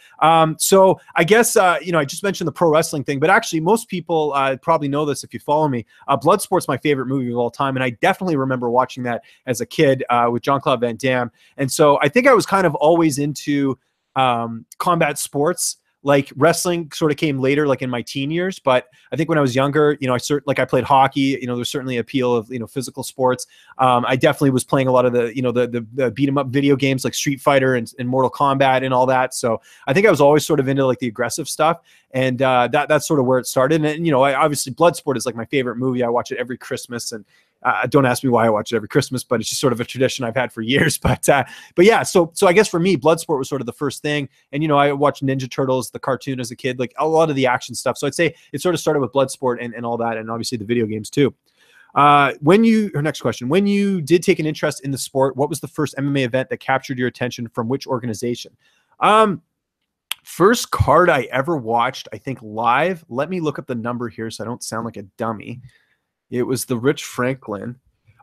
So I guess, I just mentioned the pro wrestling thing, but actually most people probably know this if you follow me. Bloodsport's my favorite movie of all time, and I definitely remember watching that as a kid with Jean-Claude Van Damme. And so I think I was kind of always into combat sports. Like, wrestling sort of came later, like in my teen years. But I think when I was younger, I played hockey. There's certainly appeal of physical sports. I definitely was playing a lot of the beat 'em up video games like Street Fighter and Mortal Kombat and all that. So I think I was always sort of into like the aggressive stuff, and that's sort of where it started. And obviously Bloodsport is like my favorite movie. I watch it every Christmas, and don't ask me why I watch it every Christmas, but it's just sort of a tradition I've had for years. But yeah, so I guess for me, Bloodsport was sort of the first thing. And, I watched Ninja Turtles, the cartoon as a kid, like a lot of the action stuff. So I'd say it sort of started with Bloodsport and all that, and obviously the video games too. Next question, when you did take an interest in the sport, what was the first MMA event that captured your attention from which organization? First card I ever watched, I think live, let me look up the number here so I don't sound like a dummy. It was the Rich Franklin.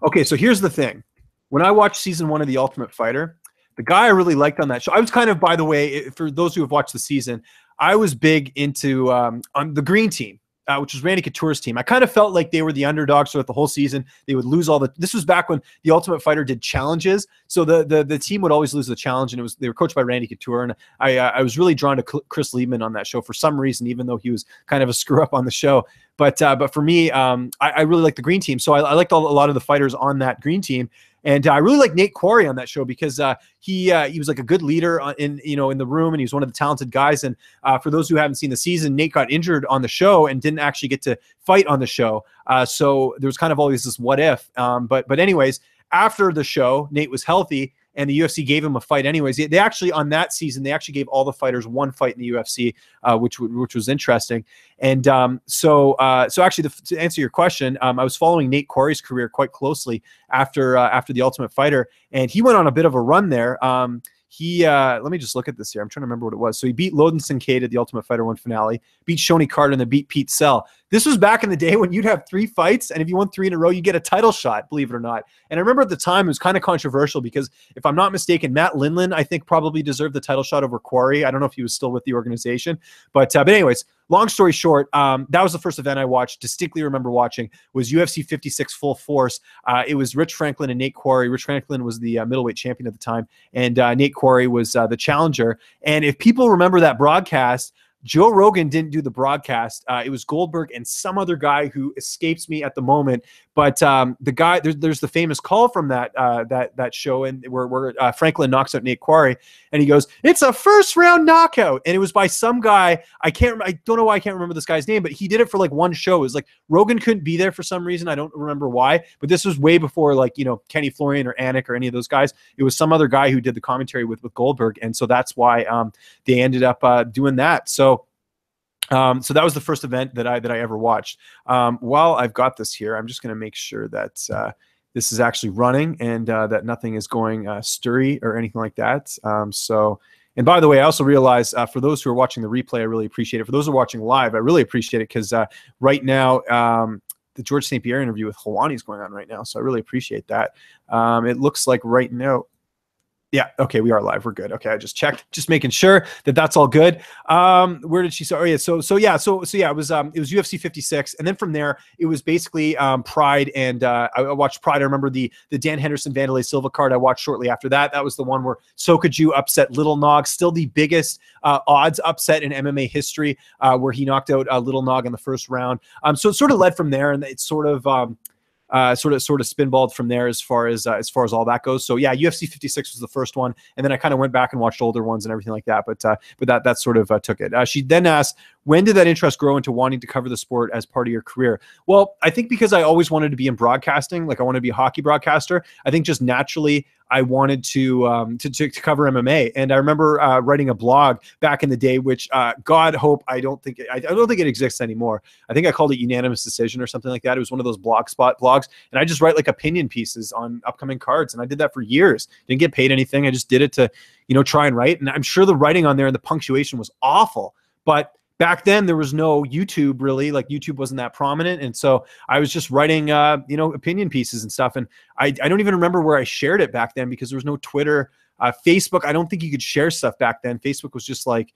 Okay, so here's the thing. When I watched season 1 of The Ultimate Fighter, the guy I really liked on that show, I was kind of, by the way, for those who have watched the season, I was big into on the green team, which was Randy Couture's team. I kind of felt like they were the underdogs throughout the whole season. They would lose this was back when The Ultimate Fighter did challenges. So the team would always lose the challenge, and they were coached by Randy Couture. And I was really drawn to Chris Liebman on that show for some reason, even though he was kind of a screw up on the show. But for me, I really liked the green team. So I liked a lot of the fighters on that green team. And I really like Nate Quarry on that show because he was like a good leader in the room, and he was one of the talented guys. And for those who haven't seen the season, Nate got injured on the show and didn't actually get to fight on the show. So there was kind of always this what if. But anyways, after the show, Nate was healthy, and the UFC gave him a fight anyways. They actually, on that season, they actually gave all the fighters one fight in the UFC, which was interesting. And so actually, to answer your question, I was following Nate Quarry's career quite closely after The Ultimate Fighter, and he went on a bit of a run there. Let me just look at this here. I'm trying to remember what it was. So he beat Loden Sincade at the Ultimate Fighter 1 finale, beat Shoney Carter, and then beat Pete Sell. This was back in the day when you'd have 3 fights, and if you won 3 in a row, you get a title shot, believe it or not. And I remember at the time it was kind of controversial because, if I'm not mistaken, Matt Lindland, I think, probably deserved the title shot over Quarry. I don't know if he was still with the organization. But anyways, long story short, that was the first event I watched, distinctly remember watching, was UFC 56 Full Force. It was Rich Franklin and Nate Quarry. Rich Franklin was the middleweight champion at the time, and Nate Quarry was the challenger. And if people remember that broadcast, Joe Rogan didn't do the broadcast. It was Goldberg and some other guy who escapes me at the moment. But the guy, there's the famous call from that show, and where Franklin knocks out Nate Quarry, and he goes, "It's a first round knockout," and it was by some guy. I don't know why I can't remember this guy's name, but he did it for like one show. It was like Rogan couldn't be there for some reason. I don't remember why, but this was way before Kenny Florian or Anik or any of those guys. It was some other guy who did the commentary with Goldberg, and so that's why they ended up doing that. So that was the first event that I ever watched. While I've got this here, I'm just going to make sure that this is actually running and that nothing is going stirry or anything like that. And by the way, I also realize for those who are watching the replay, I really appreciate it. For those who are watching live, I really appreciate it because right now the George St. Pierre interview with Helwani is going on right now. So I really appreciate that. It looks like right now, yeah. Okay. We are live. We're good. Okay. I just checked, just making sure that that's all good. Where did she start? Oh yeah. So yeah. It was UFC 56. And then from there, it was basically Pride. And I watched Pride. I remember the Dan Henderson Vanderlei Silva card I watched shortly after that. That was the one where Sokaju upset Little Nog, still the biggest odds upset in MMA history, where he knocked out Little Nog in the first round. So it sort of led from there, and it's sort of spinballed from there as far as all that goes. So yeah, UFC 56 was the first one, and then I kind of went back and watched older ones and everything like that. But that sort of took it. She then asked, when did that interest grow into wanting to cover the sport as part of your career? Well, I think because I always wanted to be in broadcasting, like I wanted to be a hockey broadcaster. I think just naturally I wanted to cover MMA. And I remember writing a blog back in the day, which God hope I don't think it exists anymore. I think I called it Unanimous Decision or something like that. It was one of those blogspot blogs, and I just write like opinion pieces on upcoming cards, and I did that for years. Didn't get paid anything. I just did it to try and write. And I'm sure the writing on there and the punctuation was awful, but back then there was no YouTube really, like YouTube wasn't that prominent. And so I was just writing, opinion pieces and stuff. And I don't even remember where I shared it back then because there was no Twitter, Facebook. I don't think you could share stuff back then. Facebook was just like,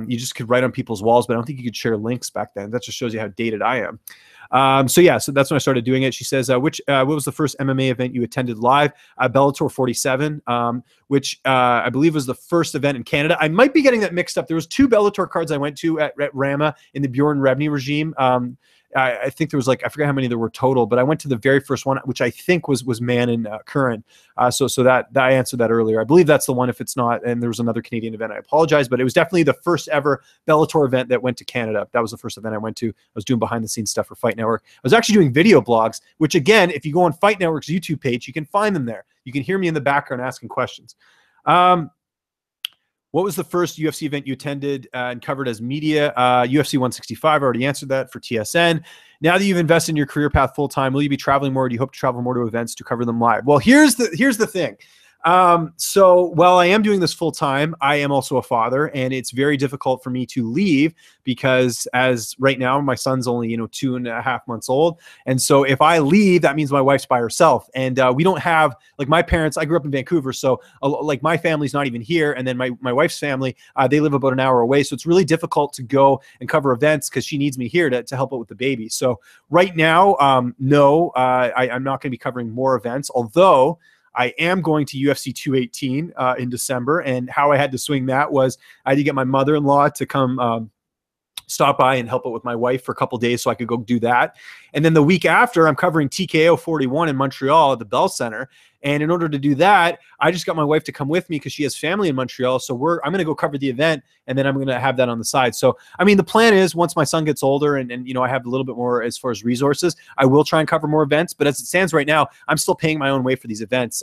you just could write on people's walls, but I don't think you could share links back then. That just shows you how dated I am. So that's when I started doing it. She says, what was the first MMA event you attended live? Bellator 47, which I believe was the first event in Canada. I might be getting that mixed up. There was 2 Bellator cards I went to at Rama in the Bjorn Rebney regime. I think there was I forget how many there were total, but I went to the very first one, which I think was Man and Curran. So that I answered that earlier. I believe that's the one. If it's not, and there was another Canadian event, I apologize, but it was definitely the first ever Bellator event that went to Canada. That was the first event I went to. I was doing behind the scenes stuff for Fight Network. I was actually doing video blogs, which again, if you go on Fight Network's YouTube page, you can find them there. You can hear me in the background asking questions. What was the first UFC event you attended and covered as media? UFC 165. I already answered that for TSN. Now that you've invested in your career path full time, will you be traveling more? Or do you hope to travel more to events to cover them live? Well, here's the thing. So while I am doing this full time, I am also a father, and it's very difficult for me to leave because as right now, my son's only, 2.5 months old. And so if I leave, that means my wife's by herself. And, we don't have my parents, I grew up in Vancouver. So my family's not even here. And then my wife's family, they live about an hour away. So it's really difficult to go and cover events because she needs me here to help out with the baby. So right now, no, I'm not going to be covering more events, although I am going to UFC 218 in December, and how I had to swing that was I had to get my mother-in-law to come stop by and help out with my wife for a couple of days so I could go do that. And then the week after, I'm covering TKO 41 in Montreal at the Bell Center. And in order to do that, I just got my wife to come with me because she has family in Montreal. So I'm going to go cover the event, and then I'm going to have that on the side. So, I mean, the plan is once my son gets older and you know, I have a little bit more as far as resources, I will try and cover more events. But as it stands right now, I'm still paying my own way for these events.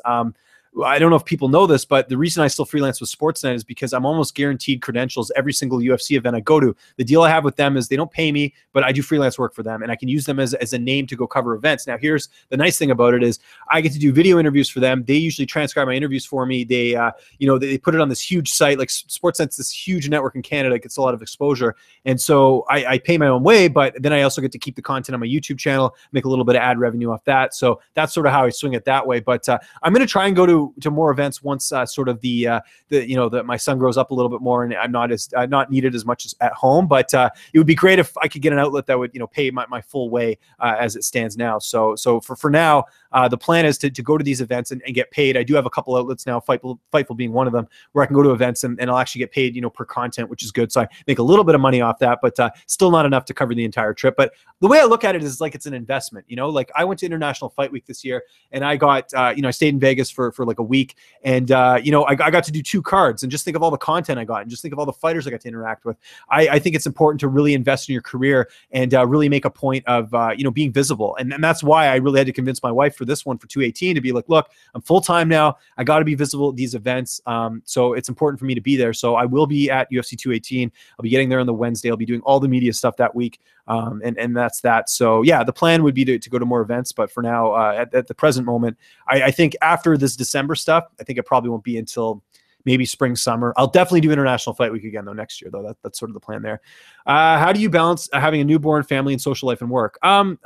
I don't know if people know this, but the reason I still freelance with Sportsnet is because I'm almost guaranteed credentials every single UFC event I go to. The deal I have with them is they don't pay me, but I do freelance work for them, and I can use them as a name to go cover events. Now, here's the nice thing about it is I get to do video interviews for them. They usually transcribe my interviews for me. They, they put it on this huge site. Like Sportsnet's this huge network in Canada. It gets a lot of exposure, and so I pay my own way, but then I also get to keep the content on my YouTube channel, make a little bit of ad revenue off that. So that's sort of how I swing it that way. But I'm going to try and go to more events once sort of my son grows up a little bit more and I'm not needed as much as at home. But it would be great if I could get an outlet that would pay my full way as it stands now. So for now, the plan is to go to these events and get paid. I do have a couple outlets now, Fightful being one of them, where I can go to events and I'll actually get paid per content, which is good. So I make a little bit of money off that, but still not enough to cover the entire trip. But the way I look at it is like it's an investment. Like I went to International Fight Week this year, and I got I stayed in Vegas for like a week, and I got to do 2 cards, and just think of all the content I got, and just think of all the fighters I got to interact with. I think it's important to really invest in your career and really make a point of being visible, and that's why I really had to convince my wife for this one for 218 to be like, look, I'm full time now. I got to be visible at these events, so it's important for me to be there. So I will be at UFC 218. I'll be getting there on the Wednesday. I'll be doing all the media stuff that week, and that's that. So yeah, the plan would be to go to more events, but for now, at the present moment, I think after this December stuff, I think it probably won't be until maybe spring, summer. I'll definitely do International Fight Week again though next year though. That's sort of the plan there. How do you balance having a newborn, family, and social life and work? I'm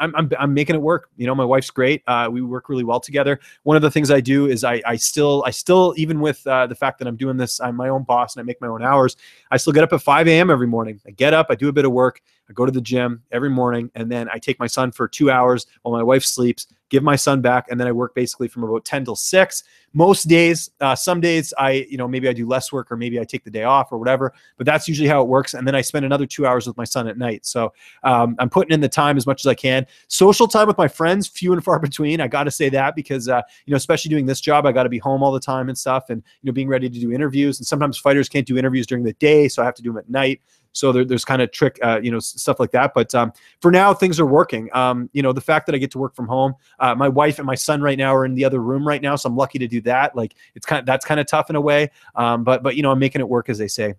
making it work. My wife's great. We work really well together. One of the things I do is I still even with the fact that I'm doing this, I'm my own boss and I make my own hours. I still get up at 5 a.m. every morning. I get up, I do a bit of work, I go to the gym every morning, and then I take my son for 2 hours while my wife sleeps, give my son back, and then I work basically from about 10 till 6. Most days, some days maybe I do less work, or maybe I take the day off or whatever, but that's usually how it works. And then I spend another 2 hours with my son at night. So I'm putting in the time as much as I can. Social time with my friends, few and far between. I got to say that because, especially doing this job, I got to be home all the time and stuff, and, being ready to do interviews. And sometimes fighters can't do interviews during the day, so I have to do them at night. So there's kind of trick, stuff like that. But for now, things are working. The fact that I get to work from home, my wife and my son right now are in the other room right now, so I'm lucky to do that. Like that's kind of tough in a way. But I'm making it work, as they say.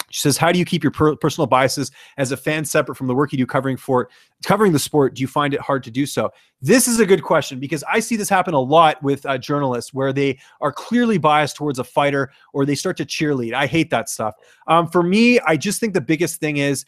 She says, how do you keep your personal biases as a fan separate from the work you do covering the sport? Do you find it hard to do so? This is a good question, because I see this happen a lot with journalists where they are clearly biased towards a fighter, or they start to cheerlead. I hate that stuff. For me, I just think the biggest thing is,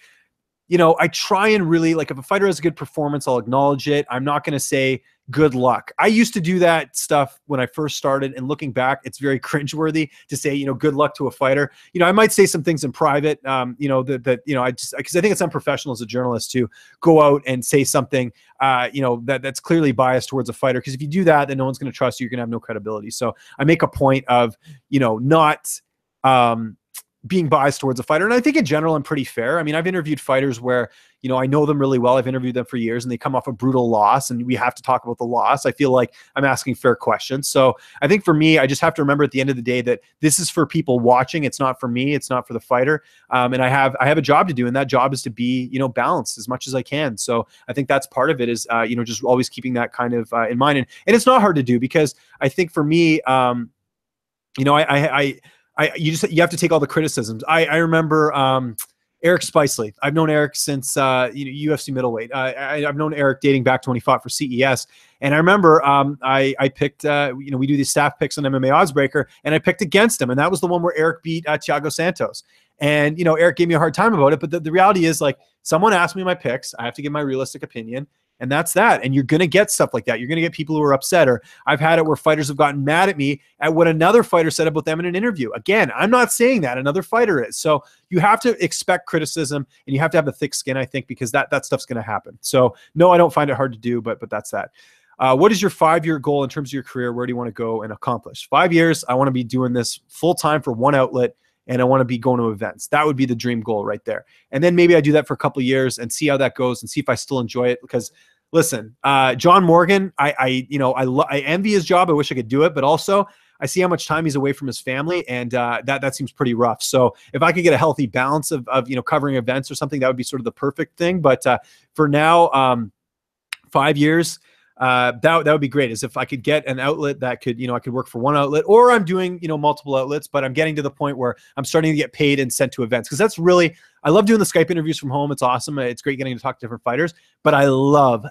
I try and really, like, if a fighter has a good performance, I'll acknowledge it. I'm not going to say good luck. I used to do that stuff when I first started, and looking back, it's very cringeworthy to say, good luck to a fighter. I might say some things in private, because I think it's unprofessional as a journalist to go out and say something, that's clearly biased towards a fighter. Because if you do that, then no one's going to trust you. You're going to have no credibility. So I make a point of, not, being biased towards a fighter. And I think in general, I'm pretty fair. I mean, I've interviewed fighters where, I know them really well. I've interviewed them for years, and they come off a brutal loss, and we have to talk about the loss. I feel like I'm asking fair questions. So I think for me, I just have to remember at the end of the day that this is for people watching. It's not for me. It's not for the fighter. And I have a job to do, and that job is to be, balanced as much as I can. So I think that's part of it is, just always keeping that kind of in mind. And it's not hard to do, because I think for me, you have to take all the criticisms. I remember Eric Spicely. I've known Eric since UFC middleweight. I've known Eric dating back to when he fought for CES. And I remember I picked, we do these staff picks on MMA Oddsbreaker, and I picked against him. And that was the one where Eric beat Thiago Santos. And, Eric gave me a hard time about it. But the reality is, like, someone asked me my picks. I have to give my realistic opinion. And that's that. And you're going to get stuff like that. You're going to get people who are upset. Or I've had it where fighters have gotten mad at me at what another fighter said about them in an interview. Again, I'm not saying that. Another fighter is. So you have to expect criticism, and you have to have a thick skin, I think, because that stuff's going to happen. So no, I don't find it hard to do, but that's that. What is your 5-year goal in terms of your career? Where do you want to go and accomplish? 5 years, I want to be doing this full time for one outlet, and I want to be going to events. That would be the dream goal right there. And then maybe I do that for a couple of years and see how that goes and see if I still enjoy it. Because listen, John Morgan, I envy his job. I wish I could do it, but also I see how much time he's away from his family, and that seems pretty rough. So if I could get a healthy balance of covering events or something, that would be sort of the perfect thing. But for now, 5 years, that would be great. Is if I could get an outlet that could, I could work for one outlet, or I'm doing, multiple outlets, but I'm getting to the point where I'm starting to get paid and sent to events. Cause that's really, I love doing the Skype interviews from home. It's awesome. It's great getting to talk to different fighters, but I love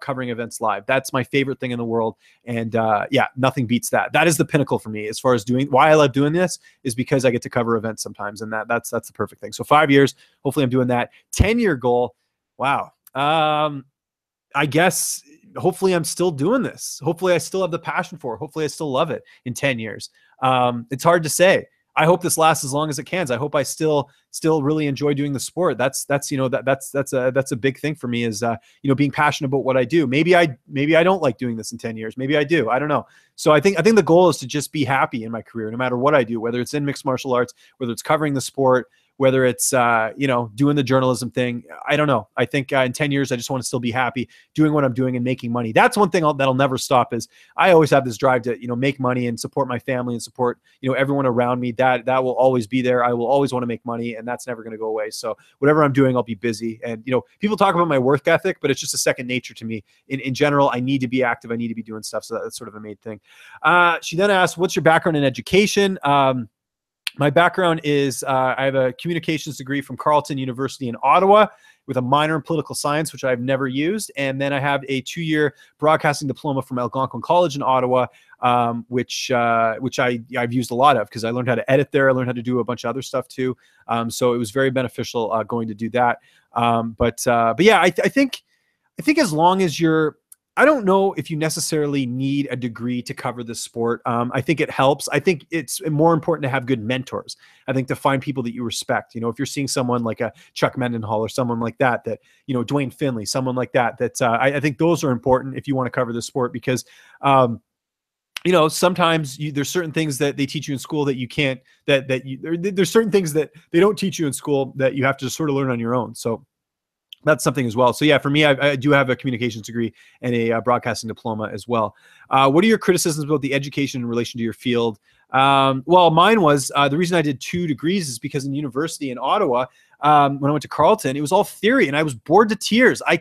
covering events live. That's my favorite thing in the world. And yeah, nothing beats that. That is the pinnacle for me as far as why I love doing this is because I get to cover events sometimes. And that's the perfect thing. So 5 years, hopefully I'm doing that. 10-year goal. Wow. I guess hopefully I'm still doing this. Hopefully I still have the passion for it. Hopefully I still love it in 10 years. It's hard to say. I hope this lasts as long as it can. I hope I still really enjoy doing the sport. That's a big thing for me is, being passionate about what I do. Maybe I don't like doing this in 10 years. Maybe I do. I don't know. So I think the goal is to just be happy in my career, no matter what I do, whether it's in mixed martial arts, whether it's covering the sport, whether it's, doing the journalism thing. I don't know. I think in 10 years, I just want to still be happy doing what I'm doing and making money. That's one thing that'll never stop is I always have this drive to, make money and support my family and support, everyone around me. That will always be there. I will always want to make money, and that's never going to go away. So whatever I'm doing, I'll be busy. And, people talk about my work ethic, but it's just a second nature to me. In general, I need to be active. I need to be doing stuff. So that's sort of a main thing. She then asked, what's your background in education? My background is I have a communications degree from Carleton University in Ottawa with a minor in political science, which I've never used. And then I have a 2-year broadcasting diploma from Algonquin College in Ottawa, which I've used a lot of because I learned how to edit there. I learned how to do a bunch of other stuff too. So it was very beneficial going to do that. But yeah, I think as long as I don't know if you necessarily need a degree to cover this sport. I think it helps. I think it's more important to have good mentors. I think to find people that you respect. If you're seeing someone like a Chuck Mendenhall or someone like that, Dwayne Finley, someone like that, I think those are important if you want to cover the sport because, sometimes there's certain things that they teach you in school that you can't, there's certain things that they don't teach you in school that you have to sort of learn on your own. So that's something as well. So yeah, for me, I do have a communications degree and a broadcasting diploma as well. What are your criticisms about the education in relation to your field? Well, mine was, the reason I did 2 degrees is because in university in Ottawa, when I went to Carleton, it was all theory and I was bored to tears. I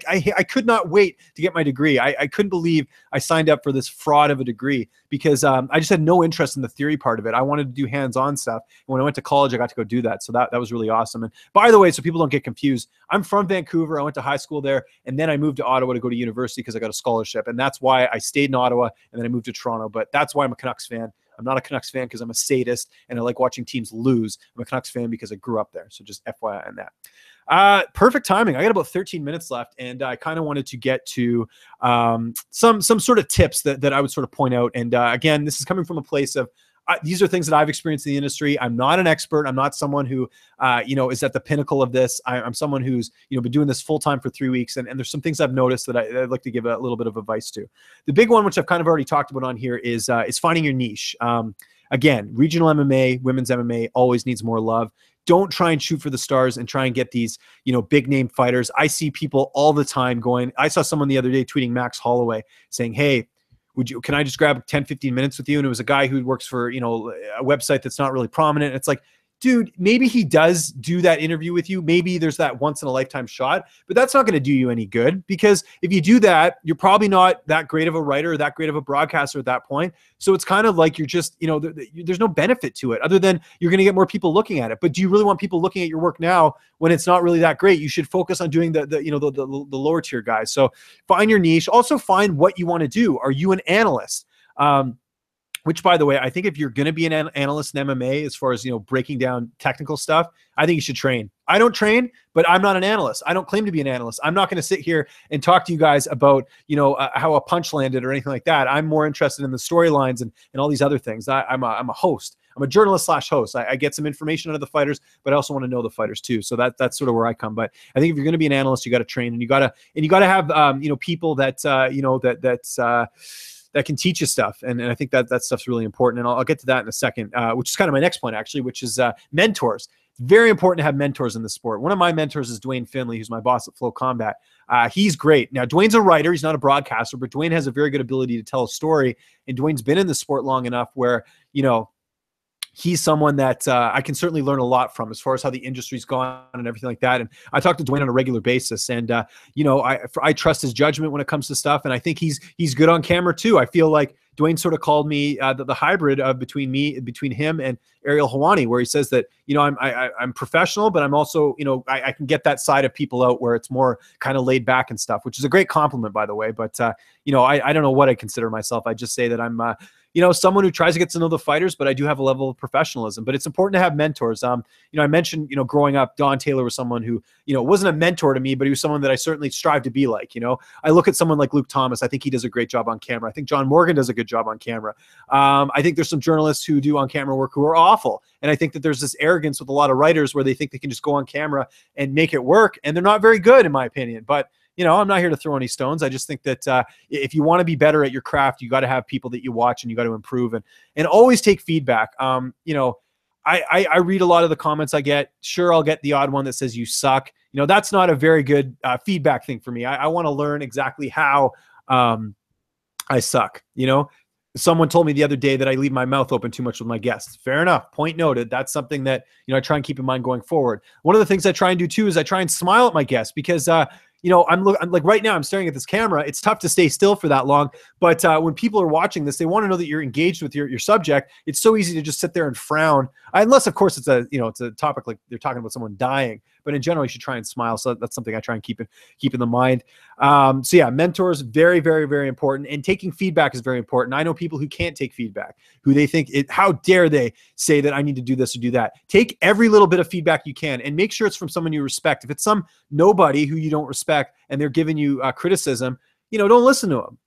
could not wait to get my degree. I couldn't believe I signed up for this fraud of a degree because I just had no interest in the theory part of it. I wanted to do hands-on stuff. And when I went to college, I got to go do that. So that was really awesome. And by the way, so people don't get confused, I'm from Vancouver. I went to high school there and then I moved to Ottawa to go to university because I got a scholarship. And that's why I stayed in Ottawa and then I moved to Toronto. But that's why I'm a Canucks fan. I'm not a Canucks fan because I'm a sadist and I like watching teams lose. I'm a Canucks fan because I grew up there. So just FYI on that. Perfect timing. I got about 13 minutes left and I kind of wanted to get to some sort of tips that I would sort of point out. And again, this is coming from a place of these are things that I've experienced in the industry. I'm not an expert. I'm not someone who, is at the pinnacle of this. I'm someone who's, been doing this full time for 3 weeks. And there's some things I've noticed that I'd like to give a little bit of advice to. The big one, which I've kind of already talked about on here is finding your niche. Again, regional MMA, women's MMA always needs more love. Don't try and shoot for the stars and try and get these, big name fighters. I see people all the time I saw someone the other day tweeting Max Holloway saying, hey, can I just grab 10, 15 minutes with you? And it was a guy who works for, a website that's not really prominent. It's like, dude, maybe he does do that interview with you. Maybe there's that once in a lifetime shot, but that's not going to do you any good because if you do that, you're probably not that great of a writer or that great of a broadcaster at that point. So it's kind of like you're just, there's no benefit to it other than you're going to get more people looking at it. But do you really want people looking at your work now when it's not really that great? You should focus on doing the lower tier guys. So find your niche. Also find what you want to do. Are you an analyst? Which, by the way, I think if you're going to be an analyst in MMA, as far as, breaking down technical stuff, I think you should train. I don't train, but I'm not an analyst. I don't claim to be an analyst. I'm not going to sit here and talk to you guys about, how a punch landed or anything like that. I'm more interested in the storylines and all these other things. I'm a host. I'm a journalist / host. I get some information out of the fighters, but I also want to know the fighters too. So that's sort of where I come. But I think if you're going to be an analyst, you got to train and you got to have, people that, that can teach you stuff. And I think that stuff's really important. And I'll get to that in a second, which is kind of my next point, actually, which is mentors. It's very important to have mentors in the sport. One of my mentors is Dwayne Finley, who's my boss at Flow Combat. He's great. Now, Dwayne's a writer. He's not a broadcaster, but Dwayne has a very good ability to tell a story. And Dwayne's been in the sport long enough where, he's someone that I can certainly learn a lot from as far as how the industry's gone and everything like that. And I talk to Dwayne on a regular basis, and I trust his judgment when it comes to stuff. And I think he's good on camera too. I feel like Dwayne sort of called me the hybrid of between him and Ariel Helwani, where he says that I'm professional, but I'm also I can get that side of people out where it's more kind of laid back and stuff, which is a great compliment, by the way. But I don't know what I consider myself. I just say that I'm someone who tries to get to know the fighters, but I do have a level of professionalism. But it's important to have mentors. I mentioned, growing up, Don Taylor was someone who, wasn't a mentor to me, but he was someone that I certainly strive to be like. I look at someone like Luke Thomas. I think he does a great job on camera. I think John Morgan does a good job on camera. I think there's some journalists who do on camera work who are awful. And I think that there's this arrogance with a lot of writers where they think they can just go on camera and make it work. And they're not very good, in my opinion. But I'm not here to throw any stones. I just think that if you want to be better at your craft, you got to have people that you watch and you got to improve and always take feedback. I read a lot of the comments I get. Sure, I'll get the odd one that says you suck. That's not a very good feedback thing for me. I want to learn exactly how I suck. Someone told me the other day that I leave my mouth open too much with my guests. Fair enough. Point noted. That's something that, I try and keep in mind going forward. One of the things I try and do too is I try and smile at my guests because, I'm like right now I'm staring at this camera. It's tough to stay still for that long. But when people are watching this, they want to know that you're engaged with your subject. It's so easy to just sit there and frown, unless of course it's a topic like they're talking about someone dying. But in general, you should try and smile. So that's something I try and keep in the mind. So yeah, mentors, very, very, very important. And taking feedback is very important. I know people who can't take feedback, who they think, how dare they say that I need to do this or do that. Take every little bit of feedback you can and make sure it's from someone you respect. If it's some nobody who you don't respect and they're giving you criticism, don't listen to them.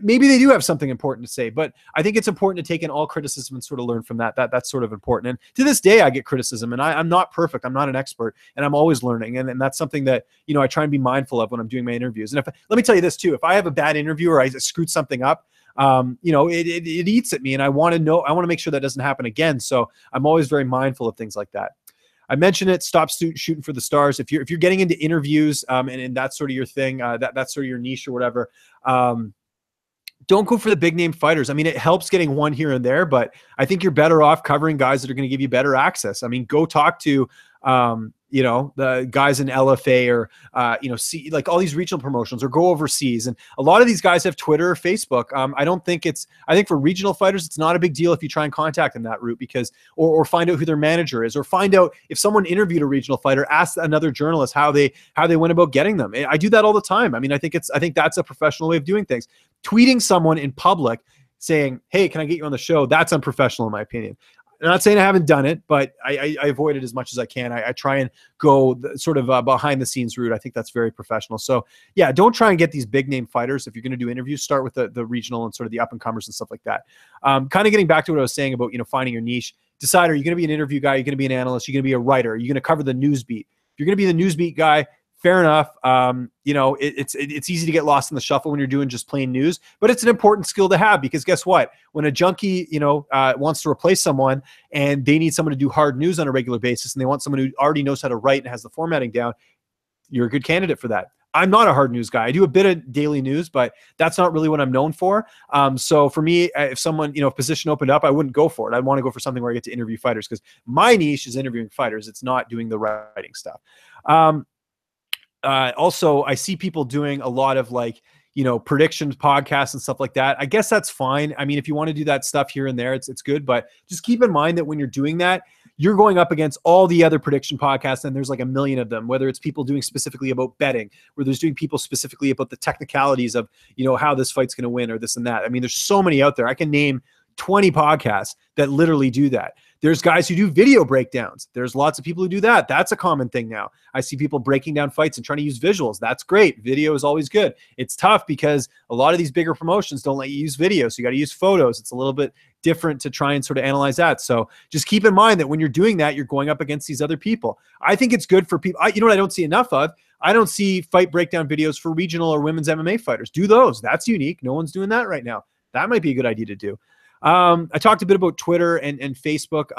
Maybe they do have something important to say, but I think it's important to take in all criticism and sort of learn from that. That's sort of important. And to this day, I get criticism, and I'm not perfect. I'm not an expert, and I'm always learning. And that's something that, I try and be mindful of when I'm doing my interviews. And let me tell you this too, if I have a bad interview or I screwed something up, it eats at me, and I want to make sure that doesn't happen again. So I'm always very mindful of things like that. I mentioned it. Stop shooting for the stars. If you're getting into interviews, and that's sort of your thing, that's sort of your niche or whatever, don't go for the big name fighters. I mean, it helps getting one here and there, but I think you're better off covering guys that are going to give you better access. I mean, go talk to, the guys in LFA or, see like all these regional promotions, or go overseas. And a lot of these guys have Twitter or Facebook. I think for regional fighters, it's not a big deal if you try and contact them that route, because, or find out who their manager is, or find out if someone interviewed a regional fighter, ask another journalist how they went about getting them. I do that all the time. I mean, I think that's a professional way of doing things. Tweeting someone in public saying, "Hey, can I get you on the show?" That's unprofessional in my opinion. I'm not saying I haven't done it, but I avoid it as much as I can. I try and go sort of behind the scenes route. I think that's very professional. So yeah, don't try and get these big name fighters. If you're going to do interviews, start with the regional and sort of the up and comers and stuff like that. Kind of getting back to what I was saying about, finding your niche. Decide, are you going to be an interview guy? Are you going to be an analyst? Are you going to be a writer? Are you going to cover the news beat? If you're going to be the news beat guy, fair enough. It's easy to get lost in the shuffle when you're doing just plain news, but it's an important skill to have, because guess what? When a junkie, wants to replace someone and they need someone to do hard news on a regular basis, and they want someone who already knows how to write and has the formatting down, you're a good candidate for that. I'm not a hard news guy. I do a bit of daily news, but that's not really what I'm known for. So for me, if someone, if position opened up, I wouldn't go for it. I'd want to go for something where I get to interview fighters, because my niche is interviewing fighters. It's not doing the writing stuff. Also, I see people doing a lot of predictions podcasts and stuff like that. I guess that's fine. I mean, if you want to do that stuff here and there, it's good. But just keep in mind that when you're doing that, you're going up against all the other prediction podcasts, and there's like a million of them, whether it's people doing specifically about betting, where there's doing people specifically about the technicalities of, how this fight's going to win or this and that. I mean, there's so many out there. I can name 20 podcasts that literally do that. There's guys who do video breakdowns. There's lots of people who do that. That's a common thing now. I see people breaking down fights and trying to use visuals. That's great. Video is always good. It's tough because a lot of these bigger promotions don't let you use video, so you got to use photos. It's a little bit different to try and sort of analyze that. So just keep in mind that when you're doing that, you're going up against these other people. I think it's good for people. You know what I don't see enough of? I don't see fight breakdown videos for regional or women's MMA fighters. Do those. That's unique. No one's doing that right now. That might be a good idea to do. I talked a bit about Twitter and Facebook.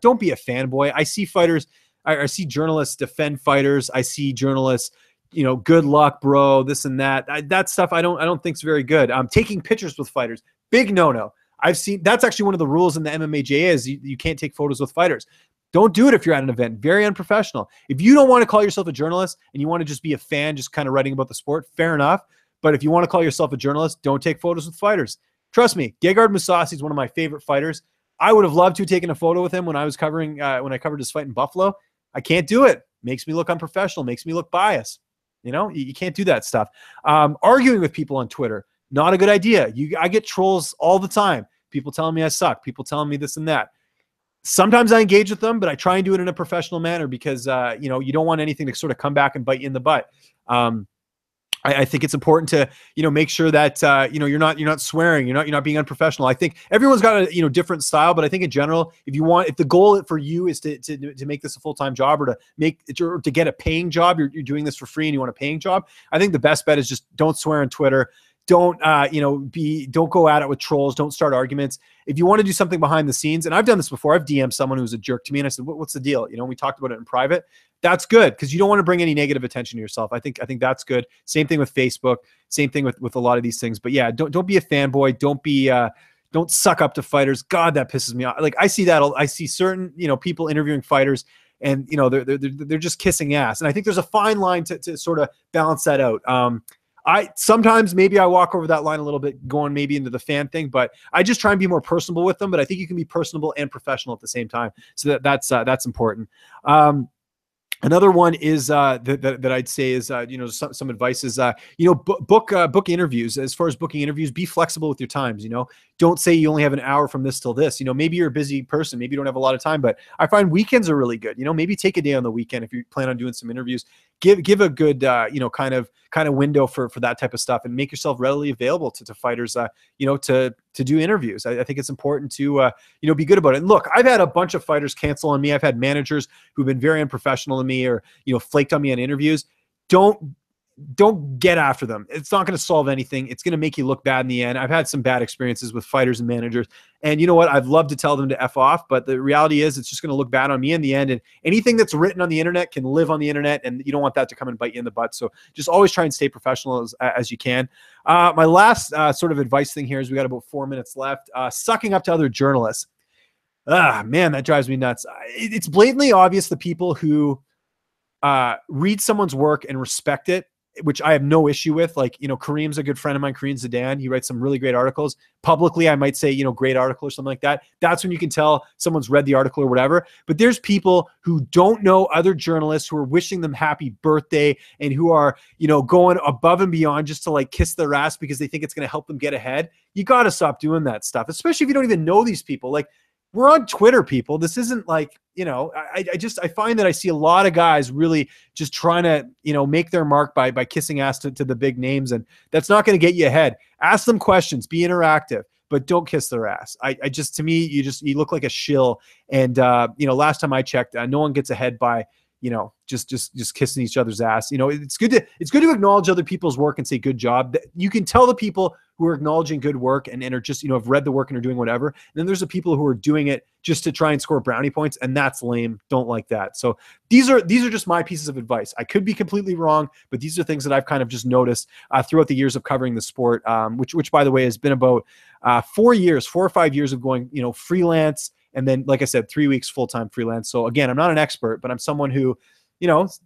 Don't be a fanboy. I see fighters, I see journalists defend fighters. I see journalists, good luck, bro, this and that. That stuff I don't think is very good. Taking pictures with fighters, big no-no. I've seen that's actually one of the rules in the MMAJA is you can't take photos with fighters. Don't do it if you're at an event. Very unprofessional. If you don't want to call yourself a journalist and you want to just be a fan, just kind of writing about the sport, fair enough. But if you want to call yourself a journalist, don't take photos with fighters. Trust me, Gegard Mousasi is one of my favorite fighters. I would have loved to have taken a photo with him when I was covering when I covered his fight in Buffalo. I can't do it. Makes me look unprofessional. Makes me look biased. You can't do that stuff. Arguing with people on Twitter, not a good idea. I get trolls all the time. People telling me I suck. People telling me this and that. Sometimes I engage with them, but I try and do it in a professional manner because, you don't want anything to sort of come back and bite you in the butt. I think it's important to, make sure that, you're not swearing, you're not being unprofessional. I think everyone's got a, different style, but I think in general, if the goal for you is to make this a full-time job or to get a paying job, you're doing this for free and you want a paying job. I think the best bet is just don't swear on Twitter. Don't, don't go at it with trolls. Don't start arguments. If you want to do something behind the scenes, and I've done this before, I've DM'd someone who was a jerk to me and I said, what's the deal? We talked about it in private. That's good because you don't want to bring any negative attention to yourself. I think that's good. Same thing with Facebook. Same thing with a lot of these things. But yeah, don't be a fanboy. Don't suck up to fighters. God, that pisses me off. Like I see that. I see certain people interviewing fighters, and they're just kissing ass. And I think there's a fine line to sort of balance that out. Sometimes maybe I walk over that line a little bit, going maybe into the fan thing, but I just try and be more personable with them. But I think you can be personable and professional at the same time. So that's important. Another one is that I'd say is some advice is book interviews. As far as booking interviews, be flexible with your times. Don't say you only have an hour from this till this. Maybe you're a busy person, maybe you don't have a lot of time, but I find weekends are really good. Maybe take a day on the weekend if you plan on doing some interviews. Give a good kind of window for that type of stuff, and make yourself readily available to fighters to do interviews. I think it's important to be good about it. And look, I've had a bunch of fighters cancel on me. I've had managers who've been very unprofessional to me or flaked on me on interviews. Don't get after them. It's not going to solve anything. It's going to make you look bad in the end. I've had some bad experiences with fighters and managers, and you know what? I'd love to tell them to F off, but the reality is it's just going to look bad on me in the end. And anything that's written on the internet can live on the internet, and you don't want that to come and bite you in the butt. So just always try and stay professional as you can. My last sort of advice thing here is we got about 4 minutes left. Sucking up to other journalists. Man, that drives me nuts. It's blatantly obvious the people who read someone's work and respect it, which I have no issue with. Like, Kareem's a good friend of mine, Kareem Zidane. He writes some really great articles. Publicly, I might say, great article or something like that. That's when you can tell someone's read the article or whatever. But there's people who don't know other journalists who are wishing them happy birthday and who are, going above and beyond just to like kiss their ass because they think it's going to help them get ahead. You got to stop doing that stuff, especially if you don't even know these people. Like, we're on Twitter, people. This isn't like, I find that I see a lot of guys really just trying to, make their mark by kissing ass to the big names. And that's not going to get you ahead. Ask them questions, be interactive, but don't kiss their ass. To me, you look like a shill. And, last time I checked, no one gets ahead by, just kissing each other's ass. It's good to acknowledge other people's work and say good job. You can tell the people who are acknowledging good work and are just, have read the work and are doing whatever. And then there's the people who are doing it just to try and score brownie points, and that's lame. Don't like that. So these are just my pieces of advice. I could be completely wrong, but these are things that I've kind of just noticed throughout the years of covering the sport, which by the way has been about 4 or 5 years of going, freelance. And then, like I said, 3 weeks full-time freelance. So again, I'm not an expert, but I'm someone who,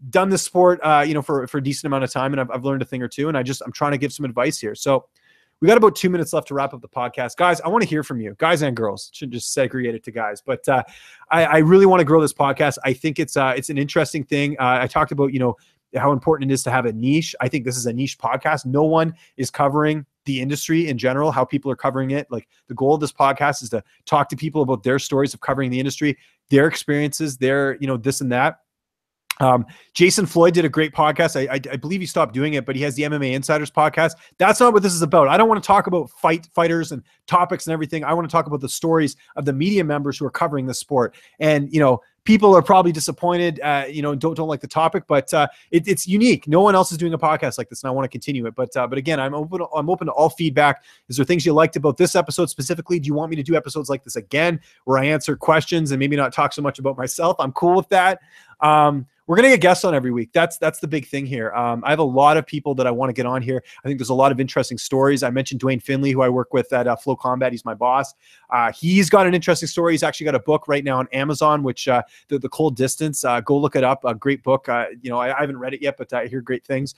done this sport, for a decent amount of time, and I've learned a thing or two, and I'm trying to give some advice here. So we got about 2 minutes left to wrap up the podcast. Guys, I want to hear from you, guys and girls. Shouldn't just segregate it to guys, but I really want to grow this podcast. I think it's an interesting thing. I talked about, how important it is to have a niche. I think this is a niche podcast. No one is covering the industry in general, how people are covering it. Like, the goal of this podcast is to talk to people about their stories of covering the industry, their experiences, their, this and that. Jason Floyd did a great podcast. I believe he stopped doing it, but he has the MMA Insiders podcast. That's not what this is about. I don't want to talk about fighters and topics and everything. I want to talk about the stories of the media members who are covering the sport. And, people are probably disappointed, don't like the topic, but it's unique. No one else is doing a podcast like this, and I want to continue it. But again, I'm open to all feedback. Is there things you liked about this episode specifically? Do you want me to do episodes like this again, where I answer questions and maybe not talk so much about myself? I'm cool with that. We're going to get guests on every week. That's the big thing here. I have a lot of people that I want to get on here. I think there's a lot of interesting stories. I mentioned Dwayne Finley, who I work with at Flow Combat. He's my boss. He's got an interesting story. He's actually got a book right now on Amazon, which the Cold Distance. Go look it up. A great book. I haven't read it yet, but I hear great things.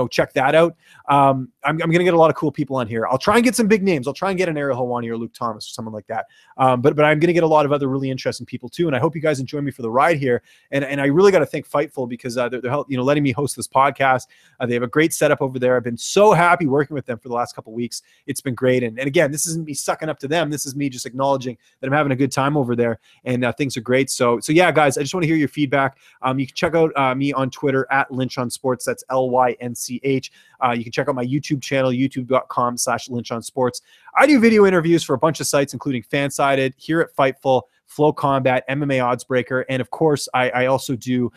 Check that out. I'm going to get a lot of cool people on here. I'll try and get some big names. I'll try and get an Ariel Helwani or Luke Thomas or someone like that. But I'm going to get a lot of other really interesting people too. And I hope you guys enjoy me for the ride here. And I really got to thank Fightful because they're letting me host this podcast. They have a great setup over there. I've been so happy working with them for the last couple of weeks. It's been great. And again, this isn't me sucking up to them. This is me just acknowledging that I'm having a good time over there and things are great. So yeah, guys, I just want to hear your feedback. You can check out me on Twitter at Lynch on Sports. That's LYNCH. You can check out my YouTube channel, youtube.com/Lynch on Sports. I do video interviews for a bunch of sites, including Fansided, here at Fightful, Flow Combat, MMA Odds Breaker, and of course, I also do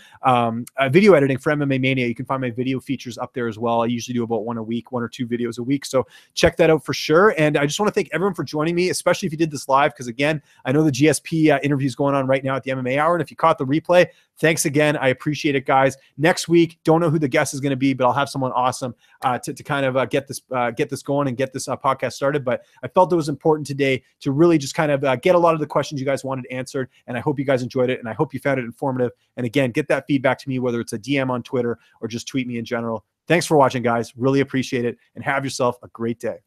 video editing for MMA Mania. You can find my video features up there as well. I usually do about one or two videos a week, so check that out for sure. And I just want to thank everyone for joining me, especially if you did this live, because again, I know the GSP interview is going on right now at the MMA Hour, and if you caught the replay, thanks again. I appreciate it, guys. Next week, don't know who the guest is going to be, but I'll have someone awesome to kind of get this going and get this podcast started. But I felt it was important today to really just kind of get a lot of the questions you guys wanted answered, and I hope you guys enjoyed it, and I hope you found it informative. And again, get that feedback to me, whether it's a DM on Twitter or just tweet me in general. Thanks for watching, guys. Really appreciate it, and have yourself a great day.